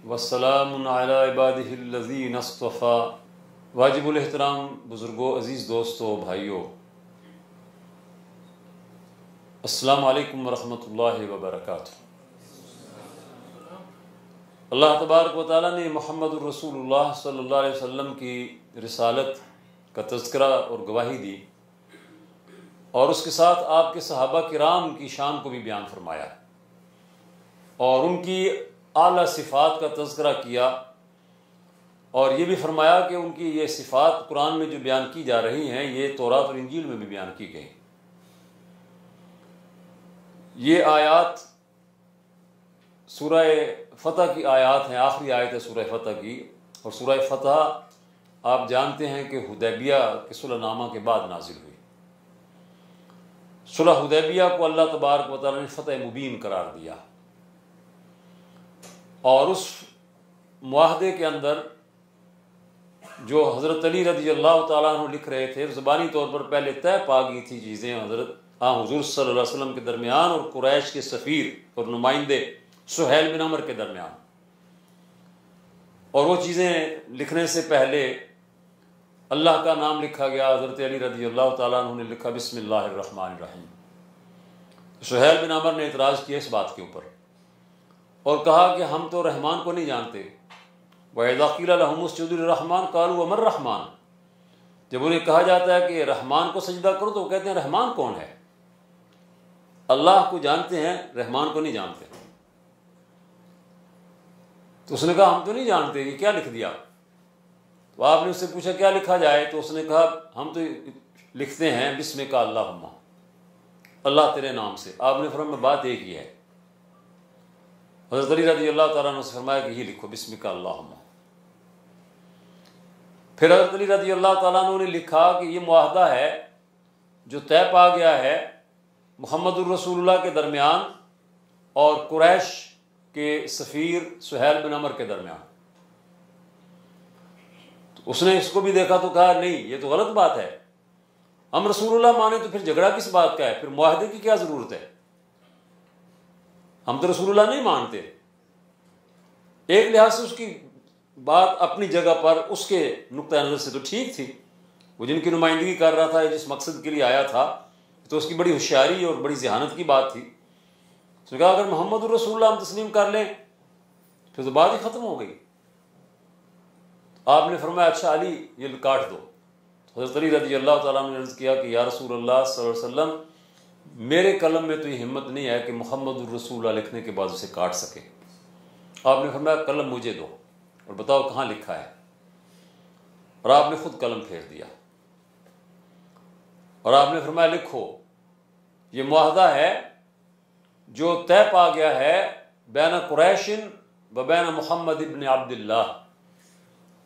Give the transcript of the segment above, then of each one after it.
والسلام علی عبادہ الذین اصطفیٰ۔ واجب الاحترام بزرگوں، عزیز دوستوں، بھائیوں، السلام علیکم ورحمۃ اللہ وبرکاتہ۔ اللہ تبارک و تعالیٰ نے محمد الرسول اللہ صلی اللہ علیہ وسلم کی رسالت کا تذکرہ اور گواہی دی، اور اس کے ساتھ آپ کے صحابہ کرام کی شان کو بھی بیان فرمایا اور ان کی اعلیٰ صفات کا تذکرہ کیا، اور یہ بھی فرمایا کہ ان کی یہ صفات قرآن میں جو بیان کی جا رہی ہیں یہ تورات اور انجیل میں بھی بیان کی گئی۔ یہ آیات سورہ فتح کی آیات ہیں، آخری آیت ہے سورہ فتح کی، اور سورہ فتح آپ جانتے ہیں کہ حدیبیہ کے صلح نامہ کے بعد نازل ہوئی۔ صلح حدیبیہ کو اللہ تبارک و تعالیٰ نے فتح مبین قرار دیا، اور اس معاہدے کے اندر جو حضرت علی رضی اللہ تعالیٰ عنہ لکھ رہے تھے، زبانی طور پر پہلے طے پا گئی تھی چیزیں حضرت حضور صلی اللہ علیہ وسلم کے درمیان اور قریش کے سفیر اور نمائندے سہیل بن عمر کے درمیان، اور وہ چیزیں لکھنے سے پہلے اللہ کا نام لکھا گیا۔ حضرت علی رضی اللہ تعالیٰ عنہ نے لکھا بسم اللہ الرحمن الرحیم۔ سہیل بن عمر نے اعتراض کیا اس بات کے اوپر اور کہا کہ ہم تو رحمان کو نہیں جانتے۔ وَإِذَا قِيلَ لَهُمُ اسْجُدُوا لِلرَّحْمَنِ قَالُوا وَمَا الرَّحْمَنُ، جب انہیں کہا جاتا ہے کہ رحمان کو سجدہ کرو تو وہ کہتے ہیں رحمان کون ہے؟ اللہ کو جانتے ہیں، رحمان کو نہیں جانتے۔ تو اس نے کہا ہم تو نہیں جانتے، یہ کیا لکھ دیا؟ تو آپ نے اس سے پوچھا کیا لکھا جائے؟ تو اس نے کہا ہم تو لکھتے ہیں بسمک اللہم، اللہ تیرے نام سے۔ آپ نے فرمایا بات ایک ہی ہے۔ حضرت علی رضی اللہ تعالیٰ عنہ سے فرمایا کہ یہ لکھو بسمک اللہم۔ پھر حضرت علی رضی اللہ تعالیٰ عنہ نے لکھا کہ یہ معاہدہ ہے جو طے پا گیا ہے محمد الرسول اللہ کے درمیان اور قریش کے سفیر سہیل بن عمر کے درمیان۔ تو اس نے اس کو بھی دیکھا تو کہا نہیں، یہ تو غلط بات ہے، ہم رسول اللہ مانے تو پھر جھگڑا کس بات کا ہے، پھر معاہدے کی کیا ضرورت ہے؟ ہم تو رسول اللہ نہیں مانتے۔ ایک لحاظ سے اس کی بات اپنی جگہ پر اس کے نقطہ نظر سے تو ٹھیک تھی، وہ جن کی نمائندگی کر رہا تھا، جس مقصد کے لیے آیا تھا، تو اس کی بڑی ہوشیاری اور بڑی ذہانت کی بات تھی۔ اس نے کہا اگر محمد الرسول اللہ ہم تسلیم کر لیں پھر تو بات ہی ختم ہو گئی۔ آپ نے فرمایا اچھا علی یہ کاٹ دو۔ حضرت علی رضی اللہ تعالیٰ نے عرض کیا کہ یا رسول اللہ صلی اللہ علیہ وسلم، میرے قلم میں تو یہ ہمت نہیں ہے کہ محمد الرسول اللہ لکھنے کے بعد اسے کاٹ سکے۔ آپ نے فرمایا قلم مجھے دو اور بتاؤ کہاں لکھا ہے، اور آپ نے خود قلم پھیر دیا اور آپ نے فرمایا لکھو یہ معاہدہ ہے جو طے پا گیا ہے بین قریش و بین محمد ابن عبداللہ،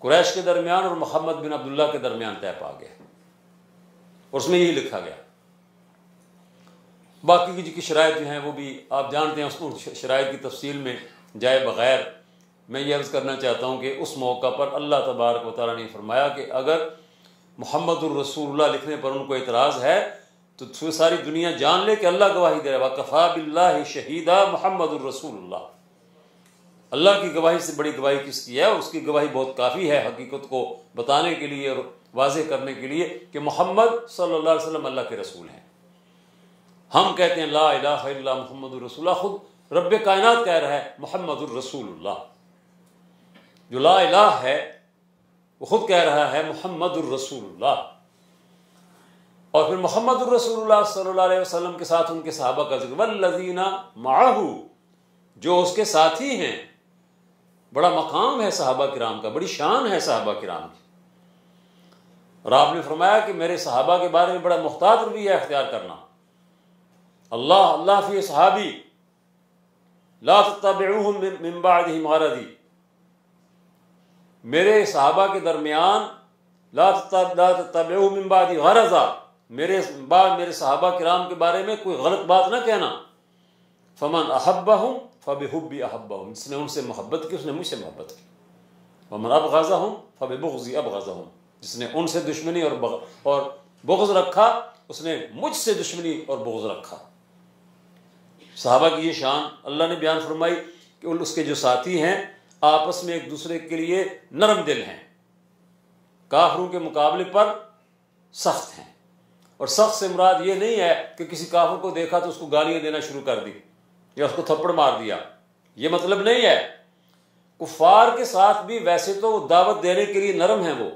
قریش کے درمیان اور محمد بن عبداللہ کے درمیان طے پا گیا، اور اس میں یہی لکھا گیا۔ باقی کی شرائط جو ہیں وہ بھی آپ جانتے ہیں، اس کو شرائط کی تفصیل میں جائے بغیر میں یہ عرض کرنا چاہتا ہوں کہ اس موقع پر اللہ تبارک و تعالیٰ نے فرمایا کہ اگر محمد الرسول اللہ لکھنے پر ان کو اعتراض ہے تو ساری دنیا جان لے کہ اللہ گواہی دے رہا ہے، وَكَفَىٰ بِاللَّهِ شَهِيدًا محمد الرسول اللہ۔ اللہ کی گواہی سے بڑی گواہی کس کی ہے؟ اور اس کی گواہی بہت کافی ہے حقیقت کو بتانے کے لیے اور واضح کرنے کے لیے کہ محمد صلی اللہ علیہ وسلم اللہ کے رسول ہیں۔ ہم کہتے ہیں لا الہ الا محمد الرسول اللہ، خود رب کائنات کہہ رہا ہے محمد الرسول اللہ۔ جو لا الہ ہے وہ خود کہہ رہا ہے محمد الرسول اللہ، اور پھر محمد الرسول اللہ صلی اللہ علیہ وسلم کے ساتھ ان کے صحابہ کا ذکر، والذین معہ، جو اس کے ساتھی ہیں۔ بڑا مقام ہے صحابہ کرام کا، بڑی شان ہے صحابہ کرام کی، اور آپ نے فرمایا کہ میرے صحابہ کے بارے میں بڑا محتاط رویہ اختیار کرنا۔ اللہ فی صحابی لا تتبعوہم من بعدہم غرضی، میرے صحابہ کے درمیان لا تتبعوہم من بعدی غرضا، میرے بعد میرے صحابہ کرام کے بارے میں کوئی غلط بات نہ کہنا۔ فمن احبہم فبحبی احبہم، جس نے ان سے محبت کی اس نے مجھ سے محبت کی۔ ومن ابغضہم فببغضی ابغضہم، جس نے ان سے دشمنی اور بغض رکھا اس نے مجھ سے دشمنی اور بغض رکھا۔ صحابہ کی یہ شان اللہ نے بیان فرمائی کہ اس کے جو ساتھی ہیں آپس میں ایک دوسرے کے لیے نرم دل ہیں، کافروں کے مقابلے پر سخت ہیں۔ اور سخت سے مراد یہ نہیں ہے کہ کسی کافر کو دیکھا تو اس کو گالیاں دینا شروع کر دی یا اس کو تھپڑ مار دیا، یہ مطلب نہیں ہے۔ کفار کے ساتھ بھی ویسے تو وہ دعوت دینے کے لیے نرم ہیں، وہ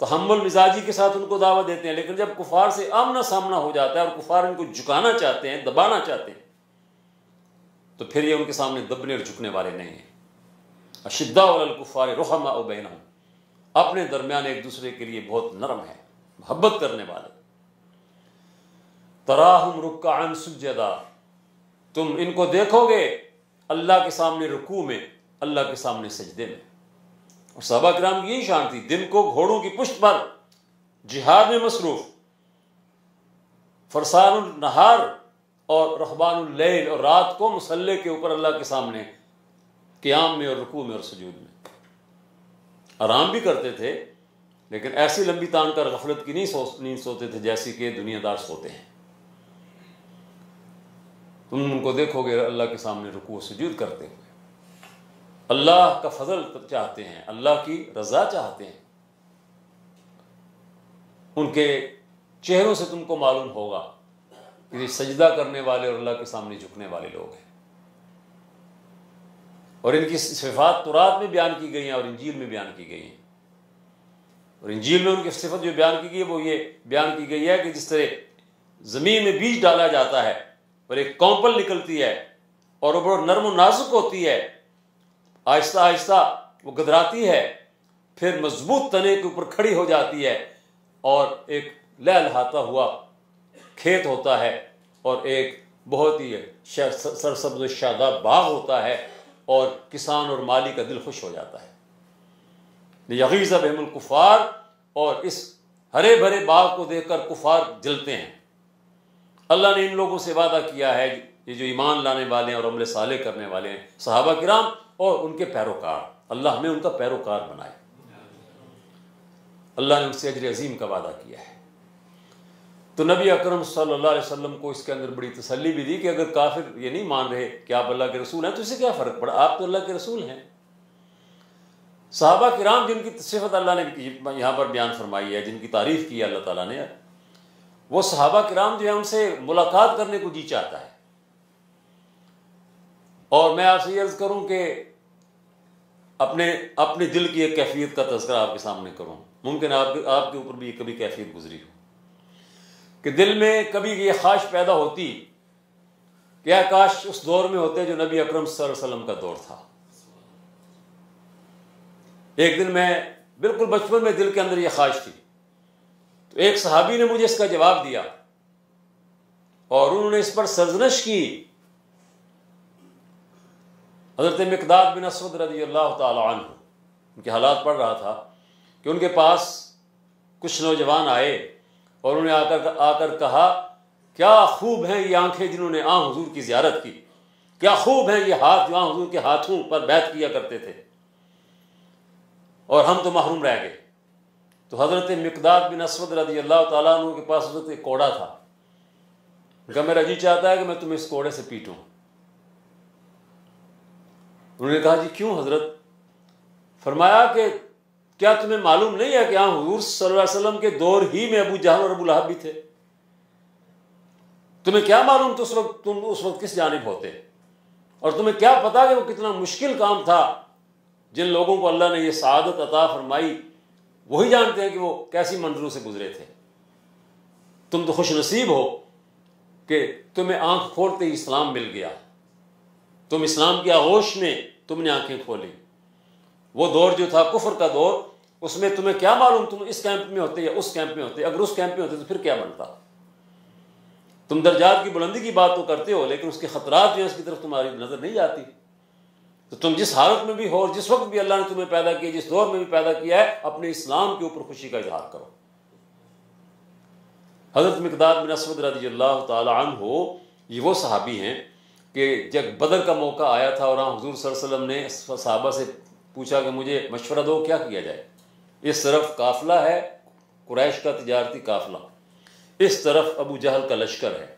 تحمل مزاجی کے ساتھ ان کو دعوت دیتے ہیں، لیکن جب کفار سے آمنا سامنا ہو جاتا ہے اور کفار ان کو جھکانا چاہتے ہیں، دبانا چاہتے ہیں، تو پھر یہ ان کے سامنے دبنے اور جھکنے والے نہیں ہیں۔ اشداء علی الکفار رحماء بینہم، اپنے درمیان ایک دوسرے کے لیے بہت نرم ہے، محبت کرنے والے۔ تراہم رکعا سجدا، تم ان کو دیکھو گے اللہ کے سامنے رکوع میں، اللہ کے سامنے سجدے میں۔ اور صحابہ کرام کی یہی شان تھی، دن کو گھوڑوں کی پشت پر جہاد میں مصروف، فرسان النہار اور رہبان اللیل، اور رات کو مصلی کے اوپر اللہ کے سامنے قیام میں اور رکوع میں اور سجود میں۔ آرام بھی کرتے تھے لیکن ایسی لمبی تان کر غفلت کی نیند سوتے تھے جیسی کہ دنیا دار سوتے ہیں۔ تم ان کو دیکھو گے اللہ کے سامنے رکوع و سجود کرتے ہوئے، اللہ کا فضل چاہتے ہیں، اللہ کی رضا چاہتے ہیں۔ ان کے چہروں سے تم کو معلوم ہوگا کہ یہ سجدہ کرنے والے اور اللہ کے سامنے جھکنے والے لوگ ہیں۔ اور ان کی صفات تورات میں بیان کی گئی ہیں اور انجیل میں بیان کی گئی ہیں۔ اور انجیل میں ان کی صفت جو بیان کی گئی ہے وہ یہ بیان کی گئی ہے کہ جس طرح زمین میں بیج ڈالا جاتا ہے اور ایک کونپل نکلتی ہے اور وہ بڑا نرم و نازک ہوتی ہے، آہستہ آہستہ وہ گدراتی ہے، پھر مضبوط تنے کے اوپر کھڑی ہو جاتی ہے، اور ایک لہلہاتا ہوا کھیت ہوتا ہے اور ایک بہت ہی سرسبز و شاداب باغ ہوتا ہے، اور کسان اور مالی کا دل خوش ہو جاتا ہے۔ لیغیظ بہم الکفار، اور اس ہرے بھرے باغ کو دیکھ کر کفار جلتے ہیں۔ اللہ نے ان لوگوں سے وعدہ کیا ہے، یہ جو ایمان لانے والے ہیں اور عمل صالح کرنے والے ہیں، صحابہ کرام اور ان کے پیروکار، اللہ ہمیں ان کا پیروکار بنائے۔ اللہ نے ان سے اجر عظیم کا وعدہ کیا ہے۔ تو نبی اکرم صلی اللہ علیہ وسلم کو اس کے اندر بڑی تسلی بھی دی کہ اگر کافر یہ نہیں مان رہے کہ آپ اللہ کے رسول ہیں تو اسے کیا فرق پڑا، آپ تو اللہ کے رسول ہیں۔ صحابہ کرام جن کی صفت اللہ نے یہاں پر بیان فرمائی ہے، جن کی تعریف کی ہے اللہ تعالیٰ نے، وہ صحابہ کرام جو ہے ان سے ملاقات کرنے کو جی چاہتا ہے۔ اور میں آپ سے یہ عرض کروں کہ اپنے دل کی ایک کیفیت کا تذکرہ آپ کے سامنے کروں، ممکن آپ کے اوپر بھی کبھی کیفیت گزری ہو کہ دل میں کبھی یہ خواہش پیدا ہوتی کہ کاش اس دور میں ہوتے جو نبی اکرم صلی اللہ علیہ وسلم کا دور تھا۔ ایک دن میں بالکل بچپن میں دل کے اندر یہ خواہش تھی، تو ایک صحابی نے مجھے اس کا جواب دیا اور انہوں نے اس پر سرزنش کی۔ حضرت مقداد بن اسود رضی اللہ تعالی عنہ، ان کے حالات پڑھ رہا تھا کہ ان کے پاس کچھ نوجوان آئے اور انہوں نے آ کر کہا کیا خوب ہیں یہ آنکھیں جنہوں نے آن حضور کی زیارت کی، کیا خوب ہیں یہ ہاتھ جو آن حضور کے ہاتھوں پر بیعت کیا کرتے تھے، اور ہم تو محروم رہ گئے۔ تو حضرت مقداد بن اسود رضی اللہ تعالیٰ عنہ کے پاس حضرت ایک کوڑا تھا، کہ میرا جی چاہتا ہے کہ میں تمہیں اس کوڑے سے پیٹوں۔ انہوں نے کہا جی کیوں حضرت؟ فرمایا کہ کیا تمہیں معلوم نہیں ہے کہ ہاں حضور صلی اللہ علیہ وسلم کے دور ہی میں ابو جہل اور ابو لہب بھی تھے؟ تمہیں کیا معلوم تم اس وقت کس جانب ہوتے، اور تمہیں کیا پتا کہ وہ کتنا مشکل کام تھا؟ جن لوگوں کو اللہ نے یہ سعادت عطا فرمائی وہی جانتے ہیں کہ وہ کیسی منظروں سے گزرے تھے۔ تم تو خوش نصیب ہو کہ تمہیں آنکھ کھولتے ہی اسلام مل گیا، تم اسلام کی آغوش میں تم نے آنکھیں کھولی۔ وہ دور جو تھا کفر کا دور، اس میں تمہیں کیا معلوم تم اس کیمپ میں ہوتے یا اس کیمپ میں ہوتے، اگر اس کیمپ میں ہوتے تو پھر کیا بنتا؟ تم درجات کی بلندی کی بات تو کرتے ہو لیکن اس کے خطرات جو ہیں اس کی طرف تمہاری نظر نہیں جاتی۔ تو تم جس حالت میں بھی ہو اور جس وقت بھی اللہ نے تمہیں پیدا کیا، جس دور میں بھی پیدا کیا ہے، اپنے اسلام کے اوپر خوشی کا اظہار کرو۔ حضرت مقداد بن اسود رضی اللہ تعالی عنہ یہ وہ صحابی ہیں کہ جب بدر کا موقع آیا تھا اور حضور صلی اللہ علیہ وسلم نے صحابہ سے پوچھا کہ مجھے مشورہ دو کیا کیا جائے۔ اس طرف قافلہ ہے قریش کا تجارتی قافلہ، اس طرف ابو جہل کا لشکر ہے،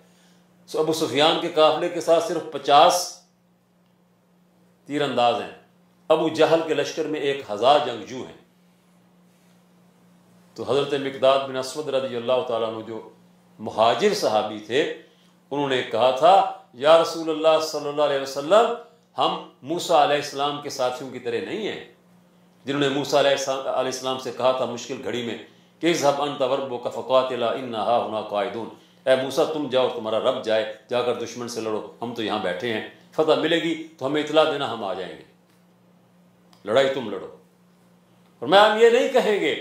ابو سفیان کے قافلے کے ساتھ صرف 50 تیر انداز ہیں، ابو جہل کے لشکر میں 1000 جنگجو ہیں. تو حضرت مقداد بن اسود رضی اللہ تعالیٰ عنہ جو مہاجر صحابی تھے، انہوں نے کہا تھا یا رسول اللہ صلی اللہ علیہ وسلم، ہم موسیٰ علیہ السلام کے ساتھیوں کی طرح نہیں ہیں جنہوں نے موسیٰ علیہ السلام سے کہا تھا مشکل گھڑی میں کہ اذهب انت وربک فقاتلا انا ہاہنا قاعدون، اے موسیٰ تم جاؤ، تمہارا رب جائے، جا کر دشمن سے لڑو، ہم تو یہاں بیٹھے ہیں، فتح ملے گی تو ہمیں اطلاع دینا، ہم آ جائیں گے، لڑائی تم لڑو. اور میں ہم یہ نہیں کہیں گے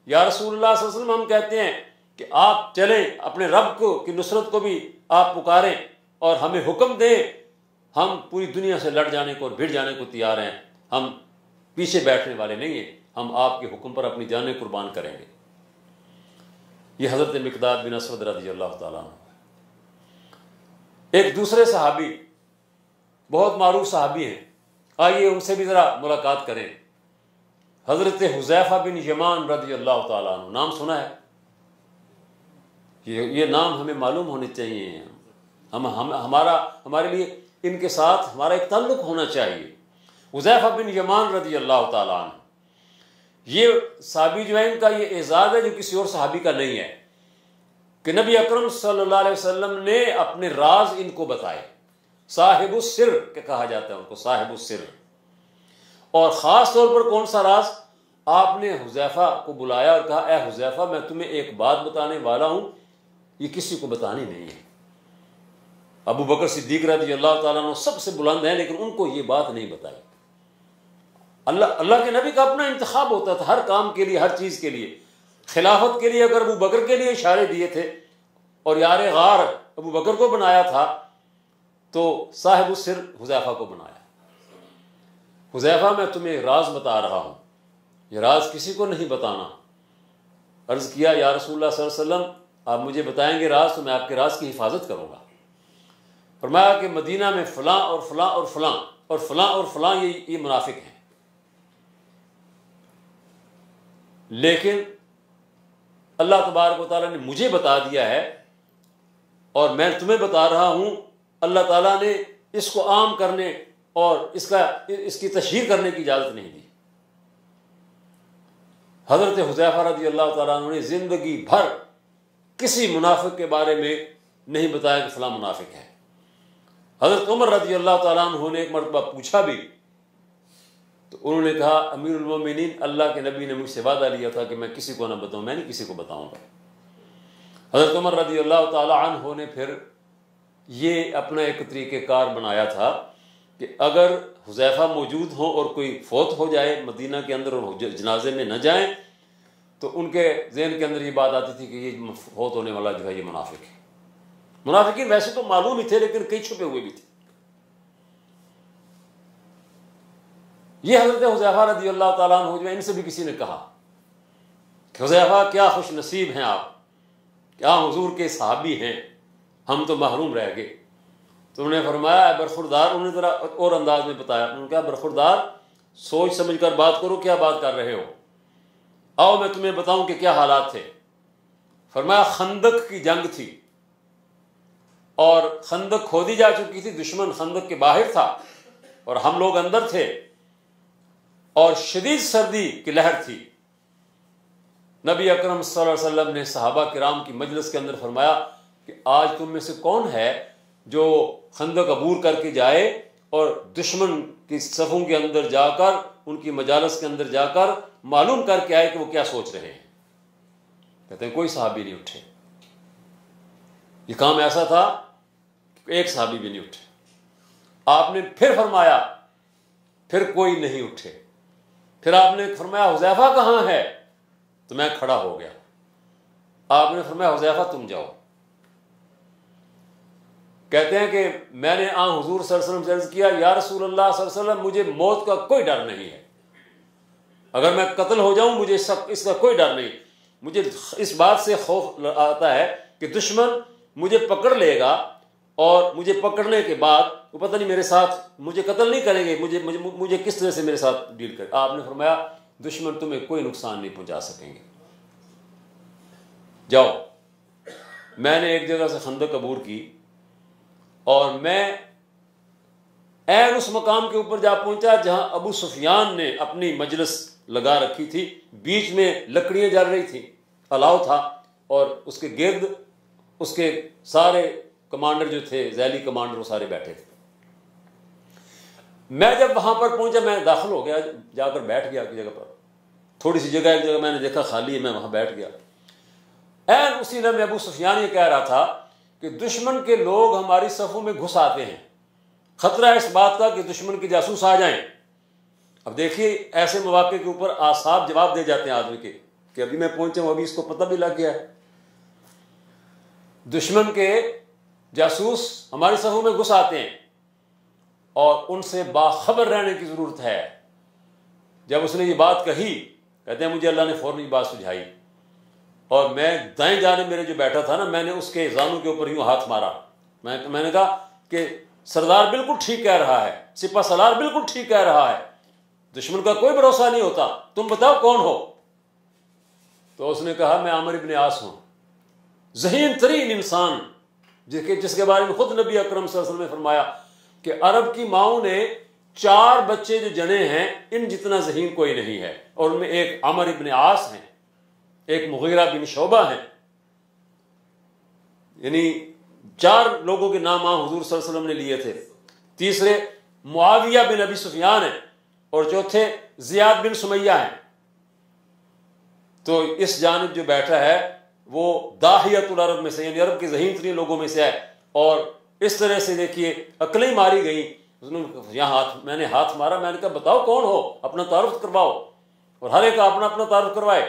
یا رسول اللہ صلی اللہ علیہ وسلم، ہم کہتے ہیں کہ آپ چلیں اپنے رب کو کی نصرت کو بھی آپ پکاریں اور ہمیں حکم دیں، ہم پوری دنیا سے لڑ جانے کو اور بھیڑ جانے کو تیار ہیں، ہم پیچھے بیٹھنے والے نہیں ہیں، ہم آپ کے حکم پر اپنی جانیں قربان کریں گے. یہ حضرت مقداد بن اسود رضی اللہ تعالیٰ عنہ. ایک دوسرے صحابی بہت معروف صحابی ہیں، آئیے ان سے بھی ذرا ملاقات کریں. حضرت حذیفہ بن یمان رضی اللہ تعالیٰ عنہ، نام سنا ہے؟ یہ نام ہمیں معلوم ہونے چاہیے، ہمارے لیے ان کے ساتھ ہمارا ایک تعلق ہونا چاہیے. حذیفہ بن یمان رضی اللہ تعالیٰ عنہ، یہ صحابی جو ہے ان کا یہ اعزاز ہے جو کسی اور صحابی کا نہیں ہے کہ نبی اکرم صلی اللہ علیہ وسلم نے اپنے راز ان کو بتائے. صاحب السر کہا جاتا ہے ان کو، صاحب السر. اور خاص طور پر کون سا راز؟ آپ نے حذیفہ کو بلایا اور کہا اے حذیفہ، میں تمہیں ایک بات بتانے والا ہوں، یہ کسی کو بتانی نہیں ہے. ابو بکر صدیق رضی اللہ تعالیٰ عنہ سب سے بلند ہیں لیکن ان کو یہ بات نہیں بتائی. اللہ کے نبی کا اپنا انتخاب ہوتا تھا ہر کام کے لیے، ہر چیز کے لیے. خلافت کے لیے اگر ابو بکر کے لیے اشارے دیے تھے اور یار غار ابو بکر کو بنایا تھا تو صاحب السر حذیفہ کو بنایا. حذیفہ میں تمہیں راز بتا رہا ہوں، یہ راز کسی کو نہیں بتانا. عرض کیا یا رسول اللہ صلی اللہ علیہ وسلم، آپ مجھے بتائیں گے راز تو میں آپ کے راز کی حفاظت کروں گا. فرمایا کہ مدینہ میں فلاں اور فلاں اور فلاں اور فلاں اور فلاں یہ منافق ہیں، لیکن اللہ تبارک و تعالیٰ نے مجھے بتا دیا ہے اور میں تمہیں بتا رہا ہوں، اللہ تعالیٰ نے اس کو عام کرنے اور اس کی تشہیر کرنے کی اجازت نہیں دی. حضرت حذیفہ رضی اللہ تعالیٰ عنہ نے زندگی بھر کسی منافق کے بارے میں نہیں بتایا کہ فلاں منافق ہے. حضرت عمر رضی اللہ تعالیٰ عنہ نے ایک مرتبہ پوچھا بھی تو انہوں نے کہا امیر المومنین، اللہ کے نبی نے مجھ سے وعدہ لیا تھا کہ میں کسی کو نہ بتاؤں، میں نہیں کسی کو بتاؤں گا. حضرت عمر رضی اللہ تعالیٰ عنہ نے پھر یہ اپنا ایک طریقہ کار بنایا تھا کہ اگر حذیفہ موجود ہوں اور کوئی فوت ہو جائے مدینہ کے اندر اور جنازے میں نہ جائیں تو ان کے ذہن کے اندر یہ بات آتی تھی کہ یہ فوت ہونے والا جو ہے یہ منافق ہے. منافقین ویسے تو معلوم ہی تھے لیکن کئی چھپے ہوئے بھی تھے. یہ حضرت حذیفہ رضی اللہ تعالیٰ عنہ جو ان سے بھی کسی نے کہا کہ حذیفہ کیا خوش نصیب ہیں آپ، کیا حضور کے صحابی ہیں، ہم تو محروم رہ گئے. تو انہوں نے فرمایا اے برخوردار، انہوں نے ذرا اور انداز میں بتایا، انہوں نے کہا برخوردار سوچ سمجھ کر بات کرو، کیا بات کر رہے ہو، آؤ میں تمہیں بتاؤں کہ کیا حالات تھے. فرمایا خندق کی جنگ تھی اور خندق کھودی جا چکی تھی، دشمن خندق کے باہر تھا اور ہم لوگ اندر تھے اور شدید سردی کی لہر تھی. نبی اکرم صلی اللہ علیہ وسلم نے صحابہ کرام کی مجلس کے اندر فرمایا کہ آج تم میں سے کون ہے جو خندق عبور کر کے جائے اور دشمن کی صفوں کے اندر جا کر ان کی مجالس کے اندر جا کر معلوم کر کے آئے کہ وہ کیا سوچ رہے ہیں. کہتے ہیں کوئی صحابی نہیں اٹھے. یہ کام ایسا تھا کہ ایک صحابی بھی نہیں اٹھے. آپ نے پھر فرمایا، پھر کوئی نہیں اٹھے. پھر آپ نے فرمایا حذیفہ کہاں ہے؟ تو میں کھڑا ہو گیا. آپ نے فرمایا حذیفہ تم جاؤ. کہتے ہیں کہ میں نے حضور صلی اللہ علیہ وسلم سے عرض کیا یا رسول اللہ صلی اللہ علیہ وسلم، مجھے موت کا کوئی ڈر نہیں ہے، اگر میں قتل ہو جاؤں مجھے اس کا کوئی ڈر نہیں. مجھے اس بات سے خوف آتا ہے کہ دشمن مجھے پکڑ لے گا اور مجھے پکڑنے کے بعد وہ پتہ نہیں میرے ساتھ مجھے قتل نہیں کریں گے، مجھے کس طرح سے میرے ساتھ ڈیل کرے. آپ نے فرمایا دشمن تمہیں کوئی نقصان نہیں پہنچا سکیں گے، جاؤ. میں نے ایک جگہ سے خندق عبور کی اور میں عین اس مقام کے اوپر جا پہنچا جہاں ابو سفیان نے اپنی مجلس لگا رکھی تھی، بیچ میں لکڑیاں جل رہی تھیں، الاؤ تھا، اور اس کے گرد اس کے سارے کمانڈر جو تھے، ذیلی کمانڈر، وہ سارے بیٹھے تھے۔ میں جب وہاں پر پہنچا، میں داخل ہو گیا، جا کر بیٹھ گیا ایک جگہ پر، تھوڑی سی جگہ، ایک جگہ میں نے دیکھا خالی ہے، میں وہاں بیٹھ گیا۔ عین اسی لمحے ابو سفیان یہ کہہ رہا تھا کہ دشمن کے لوگ ہماری صفوں میں گھس آتے ہیں، خطرہ ہے اس بات کا کہ دشمن کے جاسوس آ جائیں۔ اب دیکھیے ایسے مواقع کے اوپر آصاب جواب دے جاتے ہیں آدمی کے کہ ابھی میں پہنچا ہوں، ابھی اس کو پتہ بھی لگ گیا ہے، دشمن کے جاسوس ہماری صفوں میں گھس آتے ہیں اور ان سے باخبر رہنے کی ضرورت ہے۔ جب اس نے یہ بات کہی، کہتے ہیں مجھے اللہ نے فوراً یہ بات سجھائی، اور میں دائیں جانب میرے جو بیٹھا تھا نا، میں نے اس کے زانوں کے اوپر یوں ہاتھ مارا، میں نے کہا کہ سردار بالکل ٹھیک کہہ رہا ہے، سپہ سالار بالکل ٹھیک کہہ رہا ہے، دشمن کا کوئی بھروسہ نہیں ہوتا، تم بتاؤ کون ہو؟ تو اس نے کہا میں عامر ابن عاص ہوں، ذہین ترین انسان، جس کے بارے میں خود نبی اکرم صلی اللہ علیہ وسلم نے فرمایا کہ عرب کی ماؤں نے 4 بچے جو جنے ہیں، ان جتنا ذہین کوئی نہیں ہے، اور ان میں ایک عامر ابن عاص ہیں، ایک مغیرہ بن شعبہ ہیں، یعنی 4 لوگوں کے نام حضور صلی اللہ علیہ وسلم نے لیے تھے، تیسرے معاویہ بن ابی سفیان ہیں، اور چوتھے زیاد بن سمیہ ہیں۔ تو اس جانب جو بیٹھا ہے وہ داہیت العرب میں سے، یعنی عرب کے ذہین ترین لوگوں میں سے ہے، اور اس طرح سے دیکھیے عقلیں ماری گئی۔ میں نے ہاتھ مارا، میں نے کہا بتاؤ کون ہو، اپنا تعارف کرواؤ، اور ہر ایک اپنا اپنا تعارف کروائے۔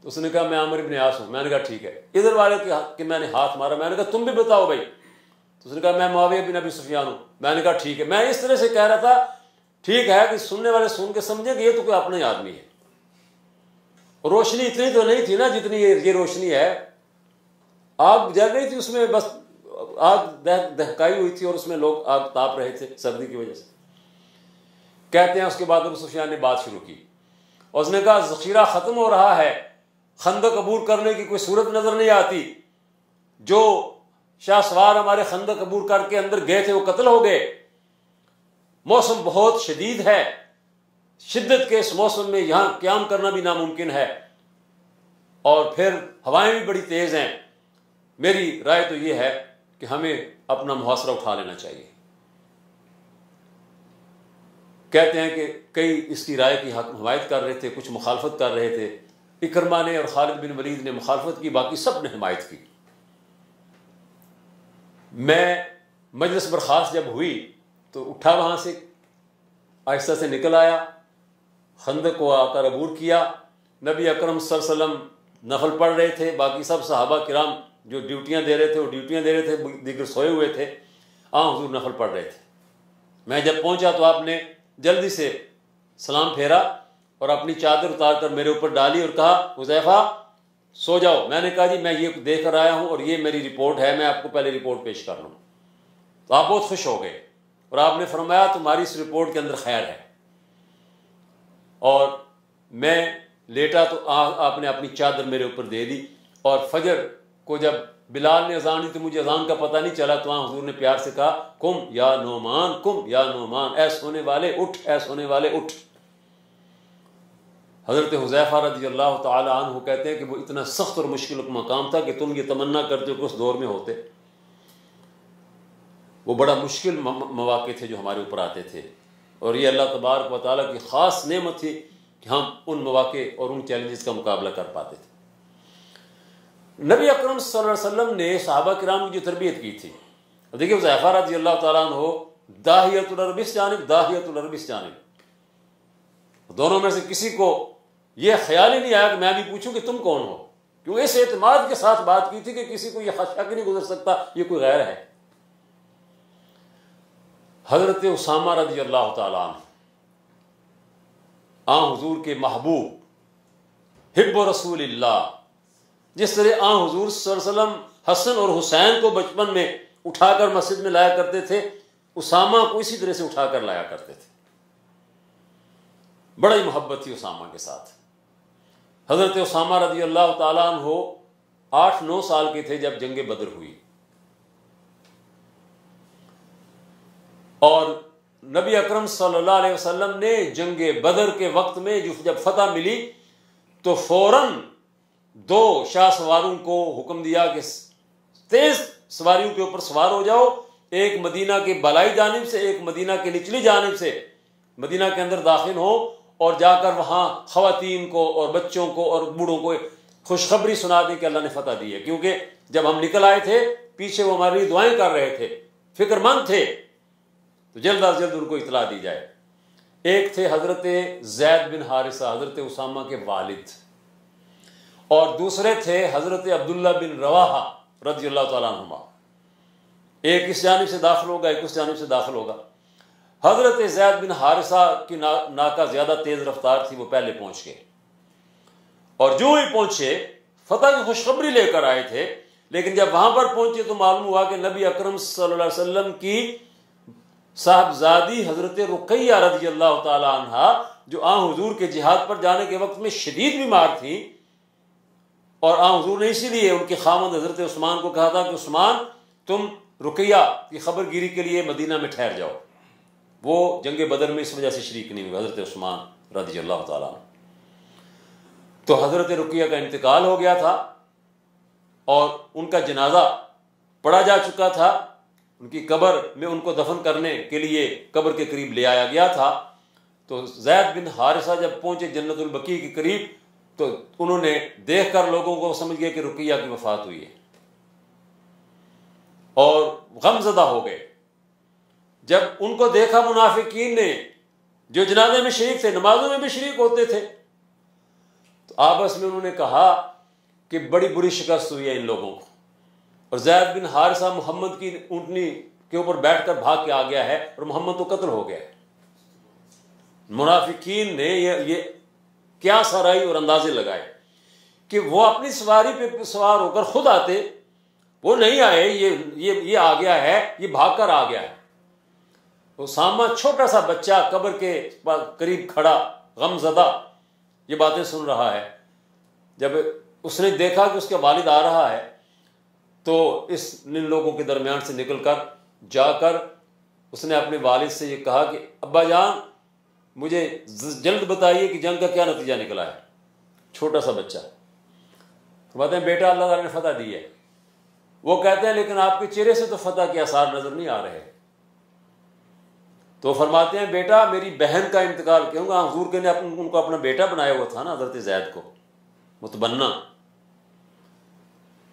تو اس نے کہا میں عامر ابن عاص ہوں، میں نے کہا ٹھیک ہے۔ ادھر والے کہ میں نے ہاتھ مارا، میں نے کہا تم بھی بتاؤ بھائی، تو اس نے کہا میں معاویہ بن ابی سفیان ہوں، میں نے کہا ٹھیک ہے۔ میں اس طرح سے کہہ رہا تھا ٹھیک ہے کہ سننے والے سن کے سمجھے کہ یہ تو کوئی اپنا ہی آدمی ہے، روشنی اتنی تو نہیں تھی نا جتنی یہ روشنی ہے، آگ جل رہی تھی، اس میں بس آگ دہکائی ہوئی تھی، اور اس میں لوگ آگ تاپ رہے تھے سردی کی وجہ سے۔ کہتے ہیں اس کے بعد ابو سفیان نے بات شروع کی، اور اس نے کہا ذخیرہ ختم ہو رہا ہے، خندق عبور کرنے کی کوئی صورت نظر نہیں آتی، جو شاہ سوار ہمارے خندق عبور کر کے اندر گئے تھے وہ قتل ہو گئے، موسم بہت شدید ہے، شدت کے اس موسم میں یہاں قیام کرنا بھی ناممکن ہے، اور پھر ہوائیں بھی بڑی تیز ہیں، میری رائے تو یہ ہے کہ ہمیں اپنا محاصرہ اٹھا لینا چاہیے۔ کہتے ہیں کہ کئی اس کی رائے کی حمایت کر رہے تھے، کچھ مخالفت کر رہے تھے، اکرمہ نے اور خالد بن ولید نے مخالفت کی، باقی سب نے حمایت کی۔ میں مجلس برخاست جب ہوئی تو اٹھا، وہاں سے آہستہ سے نکل آیا، خندق کو آ کر عبور کیا۔ نبی اکرم صلی اللہ علیہ وسلم نفل پڑھ رہے تھے، باقی سب صحابہ کرام جو ڈیوٹیاں دے رہے تھے وہ ڈیوٹیاں دے رہے تھے، دیگر سوئے ہوئے تھے، حضور نفل پڑھ رہے تھے۔ میں جب پہنچا تو آپ نے جلدی سے سلام پھیرا اور اپنی چادر اتار کر میرے اوپر ڈالی اور کہا حذیفہ سو جاؤ۔ میں نے کہا جی میں یہ دیکھ کر آیا ہوں اور یہ میری رپورٹ ہے، میں آپ کو پہلے رپورٹ پیش کر لوں۔ تو آپ بہت خوش ہو گئے اور آپ نے فرمایا تمہاری اس رپورٹ کے اندر خیر ہے، اور میں لیٹا تو آپ نے اپنی چادر میرے اوپر دے دی، اور فجر کو جب بلال نے اذان دی تو مجھے اذان کا پتہ نہیں چلا، تو وہاں حضور نے پیار سے کہا کم یا نعمان، کم یا نعمان، اے سونے والے اٹھ، اے سونے والے اٹھ۔ حضرت حذیفہ رضی اللہ تعالی عنہ کہتے ہیں کہ وہ اتنا سخت اور مشکل مقام تھا کہ تم یہ تمنا کرتے ہو کہ اس دور میں ہوتے۔ وہ بڑا مشکل مواقع تھے جو ہمارے اوپر آتے تھے، اور یہ اللہ تبارک و تعالیٰ کی خاص نعمت تھی کہ ہم ان مواقع اور ان چیلنجز کا مقابلہ کر پاتے تھے۔ نبی اکرم صلی اللہ علیہ وسلم نے صحابہ کرام کی جو تربیت کی تھی، دیکھیے حذیفہ رضی اللہ تعالیٰ عنہ داہیۃ العرب اس جانب، داہیۃ العرب اس جانب، دونوں میں سے کسی کو یہ خیال ہی نہیں آیا کہ میں بھی پوچھوں کہ تم کون ہو، کیونکہ اس اعتماد کے ساتھ بات کی تھی کہ کسی کو یہ شک نہیں گزر سکتا یہ کوئی غیر ہے۔ حضرت اسامہ رضی اللہ تعالیٰ عنہ حضور کے محبوب حب رسول اللہ، جس طرح حضور صلی اللہ علیہ وسلم حسن اور حسین کو بچپن میں اٹھا کر مسجد میں لایا کرتے تھے، اسامہ کو اسی طرح سے اٹھا کر لایا کرتے تھے، بڑی محبت تھی اسامہ کے ساتھ۔ حضرت اسامہ رضی اللہ تعالیٰ عنہ 8-9 سال کے تھے جب جنگ بدر ہوئی، اور نبی اکرم صلی اللہ علیہ وسلم نے جنگ بدر کے وقت میں جب فتح ملی تو فوراً 2 شاہ سواروں کو حکم دیا کہ تیز سواریوں کے اوپر سوار ہو جاؤ، ایک مدینہ کی بالائی جانب سے، ایک مدینہ کی نچلی جانب سے مدینہ کے اندر داخل ہو، اور جا کر وہاں خواتین کو اور بچوں کو اور بوڑھوں کو خوشخبری سنا دیں کہ اللہ نے فتح دی ہے، کیونکہ جب ہم نکل آئے تھے پیچھے وہ ہماری دعائیں کر رہے تھے، فکر مند تھے، تو جلد از جلد ان کو اطلاع دی جائے۔ ایک تھے حضرت زید بن حارثہ، حضرت اسامہ کے والد، اور دوسرے تھے حضرت عبداللہ بن رواحہ رضی اللہ تعالیٰ عنہما۔ ایک اس جانب سے داخل ہوگا، ایک اس جانب سے داخل ہوگا۔ حضرت زید بن حارثہ کی ناکہ زیادہ تیز رفتار تھی، وہ پہلے پہنچ گئے، اور جو ہی پہنچے فتح کی خوشخبری لے کر آئے تھے، لیکن جب وہاں پر پہنچے تو معلوم ہوا کہ نبی اکرم صلی اللہ علیہ وسلم کی صاحبزادی حضرت رقیہ رضی اللہ تعالی عنہا، جو آن حضور کے جہاد پر جانے کے وقت میں شدید بیمار تھیں، اور آن حضور نے اسی لیے ان کے خاوند حضرت عثمان کو کہا تھا کہ عثمان تم رقیہ کی خبر گیری کے لیے مدینہ میں ٹھہر جاؤ، وہ جنگ بدر میں اس وجہ سے شریک نہیں ہوئے، حضرت عثمان رضی اللہ تعالیٰ عنہ۔ تو حضرت رقیہ کا انتقال ہو گیا تھا، اور ان کا جنازہ پڑھا جا چکا تھا، ان کی قبر میں ان کو دفن کرنے کے لیے قبر کے قریب لے آیا گیا تھا۔ تو زید بن حارثہ جب پہنچے جنت البقیع کے قریب تو انہوں نے دیکھ کر لوگوں کو سمجھ گئے کہ رقیہ کی وفات ہوئی ہے، اور غم زدہ ہو گئے۔ جب ان کو دیکھا منافقین نے، جو جنازے میں شریک تھے، نمازوں میں بھی شریک ہوتے تھے، تو آپس میں انہوں نے کہا کہ بڑی بری شکست ہوئی ہے ان لوگوں کو، اور زید بن حارثہ محمد کی اونٹنی کے اوپر بیٹھ کر بھاگ کے آ گیا ہے، اور محمد تو قتل ہو گیا ہے۔ منافقین نے یہ کیا سرائی اور اندازے لگائے کہ وہ اپنی سواری پہ سوار ہو کر خود آتے، وہ نہیں آئے، یہ آ گیا ہے، یہ بھاگ کر آ گیا ہے۔ اسامہ چھوٹا سا بچہ قبر کے قریب کھڑا غم زدہ یہ باتیں سن رہا ہے۔ جب اس نے دیکھا کہ اس کے والد آ رہا ہے تو ان لوگوں کے درمیان سے نکل کر جا کر اس نے اپنے والد سے یہ کہا کہ ابا جان مجھے جلد بتائیے کہ جنگ کا کیا نتیجہ نکلا ہے۔ چھوٹا سا بچہ فرماتے ہیں بیٹا اللہ تعالیٰ نے فتح دی ہے۔ وہ کہتے ہیں لیکن آپ کے چہرے سے تو فتح کے آثار نظر نہیں آ رہے۔ تو فرماتے ہیں بیٹا میری بہن کا انتقال کیوں گا، حضور کے نے ان کو اپنا بیٹا بنایا ہوا تھا نا، حضرت زید کو متبنہ،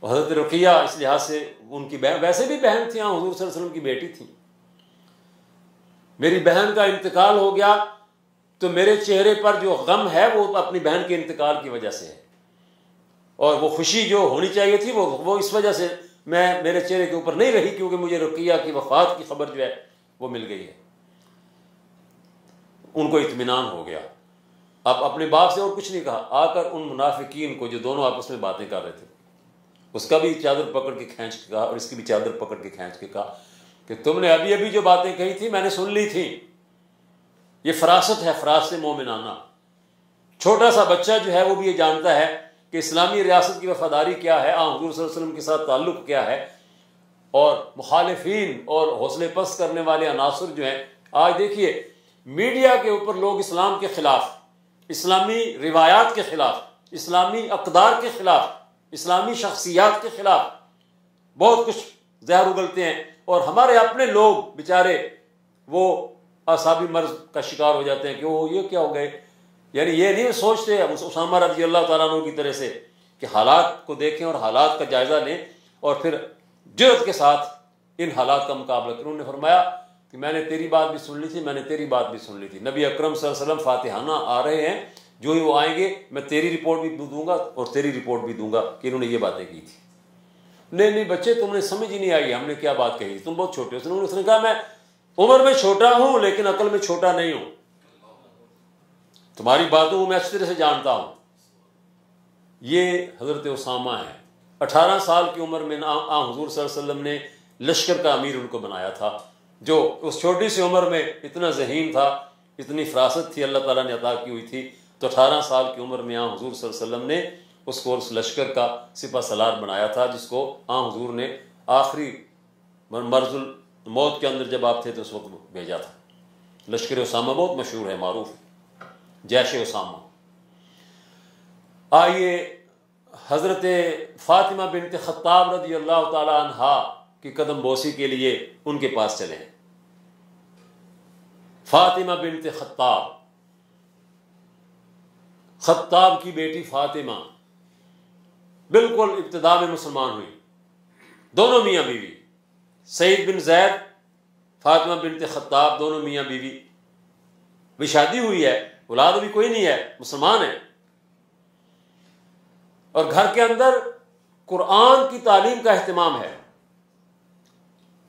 حضرت رقیہ اس لحاظ سے ان کی بہن، ویسے بھی بہن تھی، حضور صلی اللہ علیہ وسلم کی بیٹی تھی۔ میری بہن کا انتقال ہو گیا تو میرے چہرے پر جو غم ہے وہ اپنی بہن کے انتقال کی وجہ سے ہے، اور وہ خوشی جو ہونی چاہیے تھی وہ اس وجہ سے میرے چہرے کے اوپر نہیں رہی، کیونکہ مجھے رقیہ کی وفات کی خبر جو ہے وہ مل گئی ہے۔ ان کو اطمینان ہو گیا، اب اپنے باپ سے اور کچھ نہیں کہا، آ کر ان منافقین کو جو دونوں آپس میں باتیں کر رہے تھے، اس کا بھی چادر پکڑ کے کھینچ کے کہا اور اس کی بھی چادر پکڑ کے کھینچ کے کہا کہ تم نے ابھی جو باتیں کہی تھی میں نے سن لی تھی، یہ فراست ہے، فراست مومنانہ۔ چھوٹا سا بچہ جو ہے وہ بھی یہ جانتا ہے کہ اسلامی ریاست کی وفاداری کیا ہے، حضور صلی اللہ علیہ وسلم کے ساتھ تعلق کیا ہے، اور مخالفین اور حوصلے پست کرنے والے عناصر جو ہیں، آج دیکھیے میڈیا کے اوپر لوگ اسلام کے خلاف، اسلامی روایات کے خلاف، اسلامی اقدار کے خلاف، اسلامی شخصیات کے خلاف بہت کچھ زہر اگلتے ہیں، اور ہمارے اپنے لوگ بیچارے وہ اعصابی مرض کا شکار ہو جاتے ہیں کہ وہ یہ کیا ہو گئے۔ یعنی یہ نہیں سوچتے اسامہ رضی اللہ تعالیٰ عنہ کی طرح سے کہ حالات کو دیکھیں اور حالات کا جائزہ لیں اور پھر جرأت کے ساتھ ان حالات کا مقابلہ کریں۔ انہوں نے فرمایا کہ میں نے تیری بات بھی سن لی تھی، میں نے تیری بات بھی سن لی تھی، نبی اکرم صلی اللہ علیہ وسلم فاتحانہ آ رہے ہیں، جو ہی وہ آئیں گے میں تیری رپورٹ بھی دوں گا اور تیری رپورٹ بھی دوں گا کہ انہوں نے یہ باتیں کی تھی۔ نہیں بچے تم نے سمجھ ہی نہیں آئی ہم نے کیا بات کہی، تم بہت چھوٹے ہو۔ اس نے کہا میں عمر میں چھوٹا ہوں لیکن عقل میں چھوٹا نہیں ہوں، تمہاری باتوں کو میں اچھی طرح سے جانتا ہوں۔ یہ حضرت اسامہ ہیں، 18 سال کی عمر میں حضور صلی اللہ علیہ وسلم نے لشکر کا امیر ان کو بنایا تھا، جو اس چھوٹی سی عمر میں اتنا ذہین تھا، اتنی فراست تھی اللہ تعالیٰ نے عطا کی ہوئی تھی، تو 18 سال کی عمر میں حضور صلی اللہ علیہ وسلم نے اس کو اس لشکر کا سپہ سالار بنایا تھا، جس کو حضور نے آخری مرز موت کے اندر جب آپ تھے تو اس وقت بھیجا تھا۔ لشکر اسامہ بہت مشہور ہے، معروف ہے، جیش اسامہ۔ آئیے حضرت فاطمہ بنت خطاب رضی اللہ تعالی عنہا کی قدم بوسی کے لیے ان کے پاس چلے ہیں۔ فاطمہ بنت خطاب، خطاب کی بیٹی فاطمہ بالکل ابتدا میں مسلمان ہوئی، دونوں میاں بیوی، سعید بن زید، فاطمہ بنت خطاب، دونوں میاں بیوی، بھی شادی ہوئی ہے، اولاد بھی کوئی نہیں ہے، مسلمان ہے، اور گھر کے اندر قرآن کی تعلیم کا اہتمام ہے،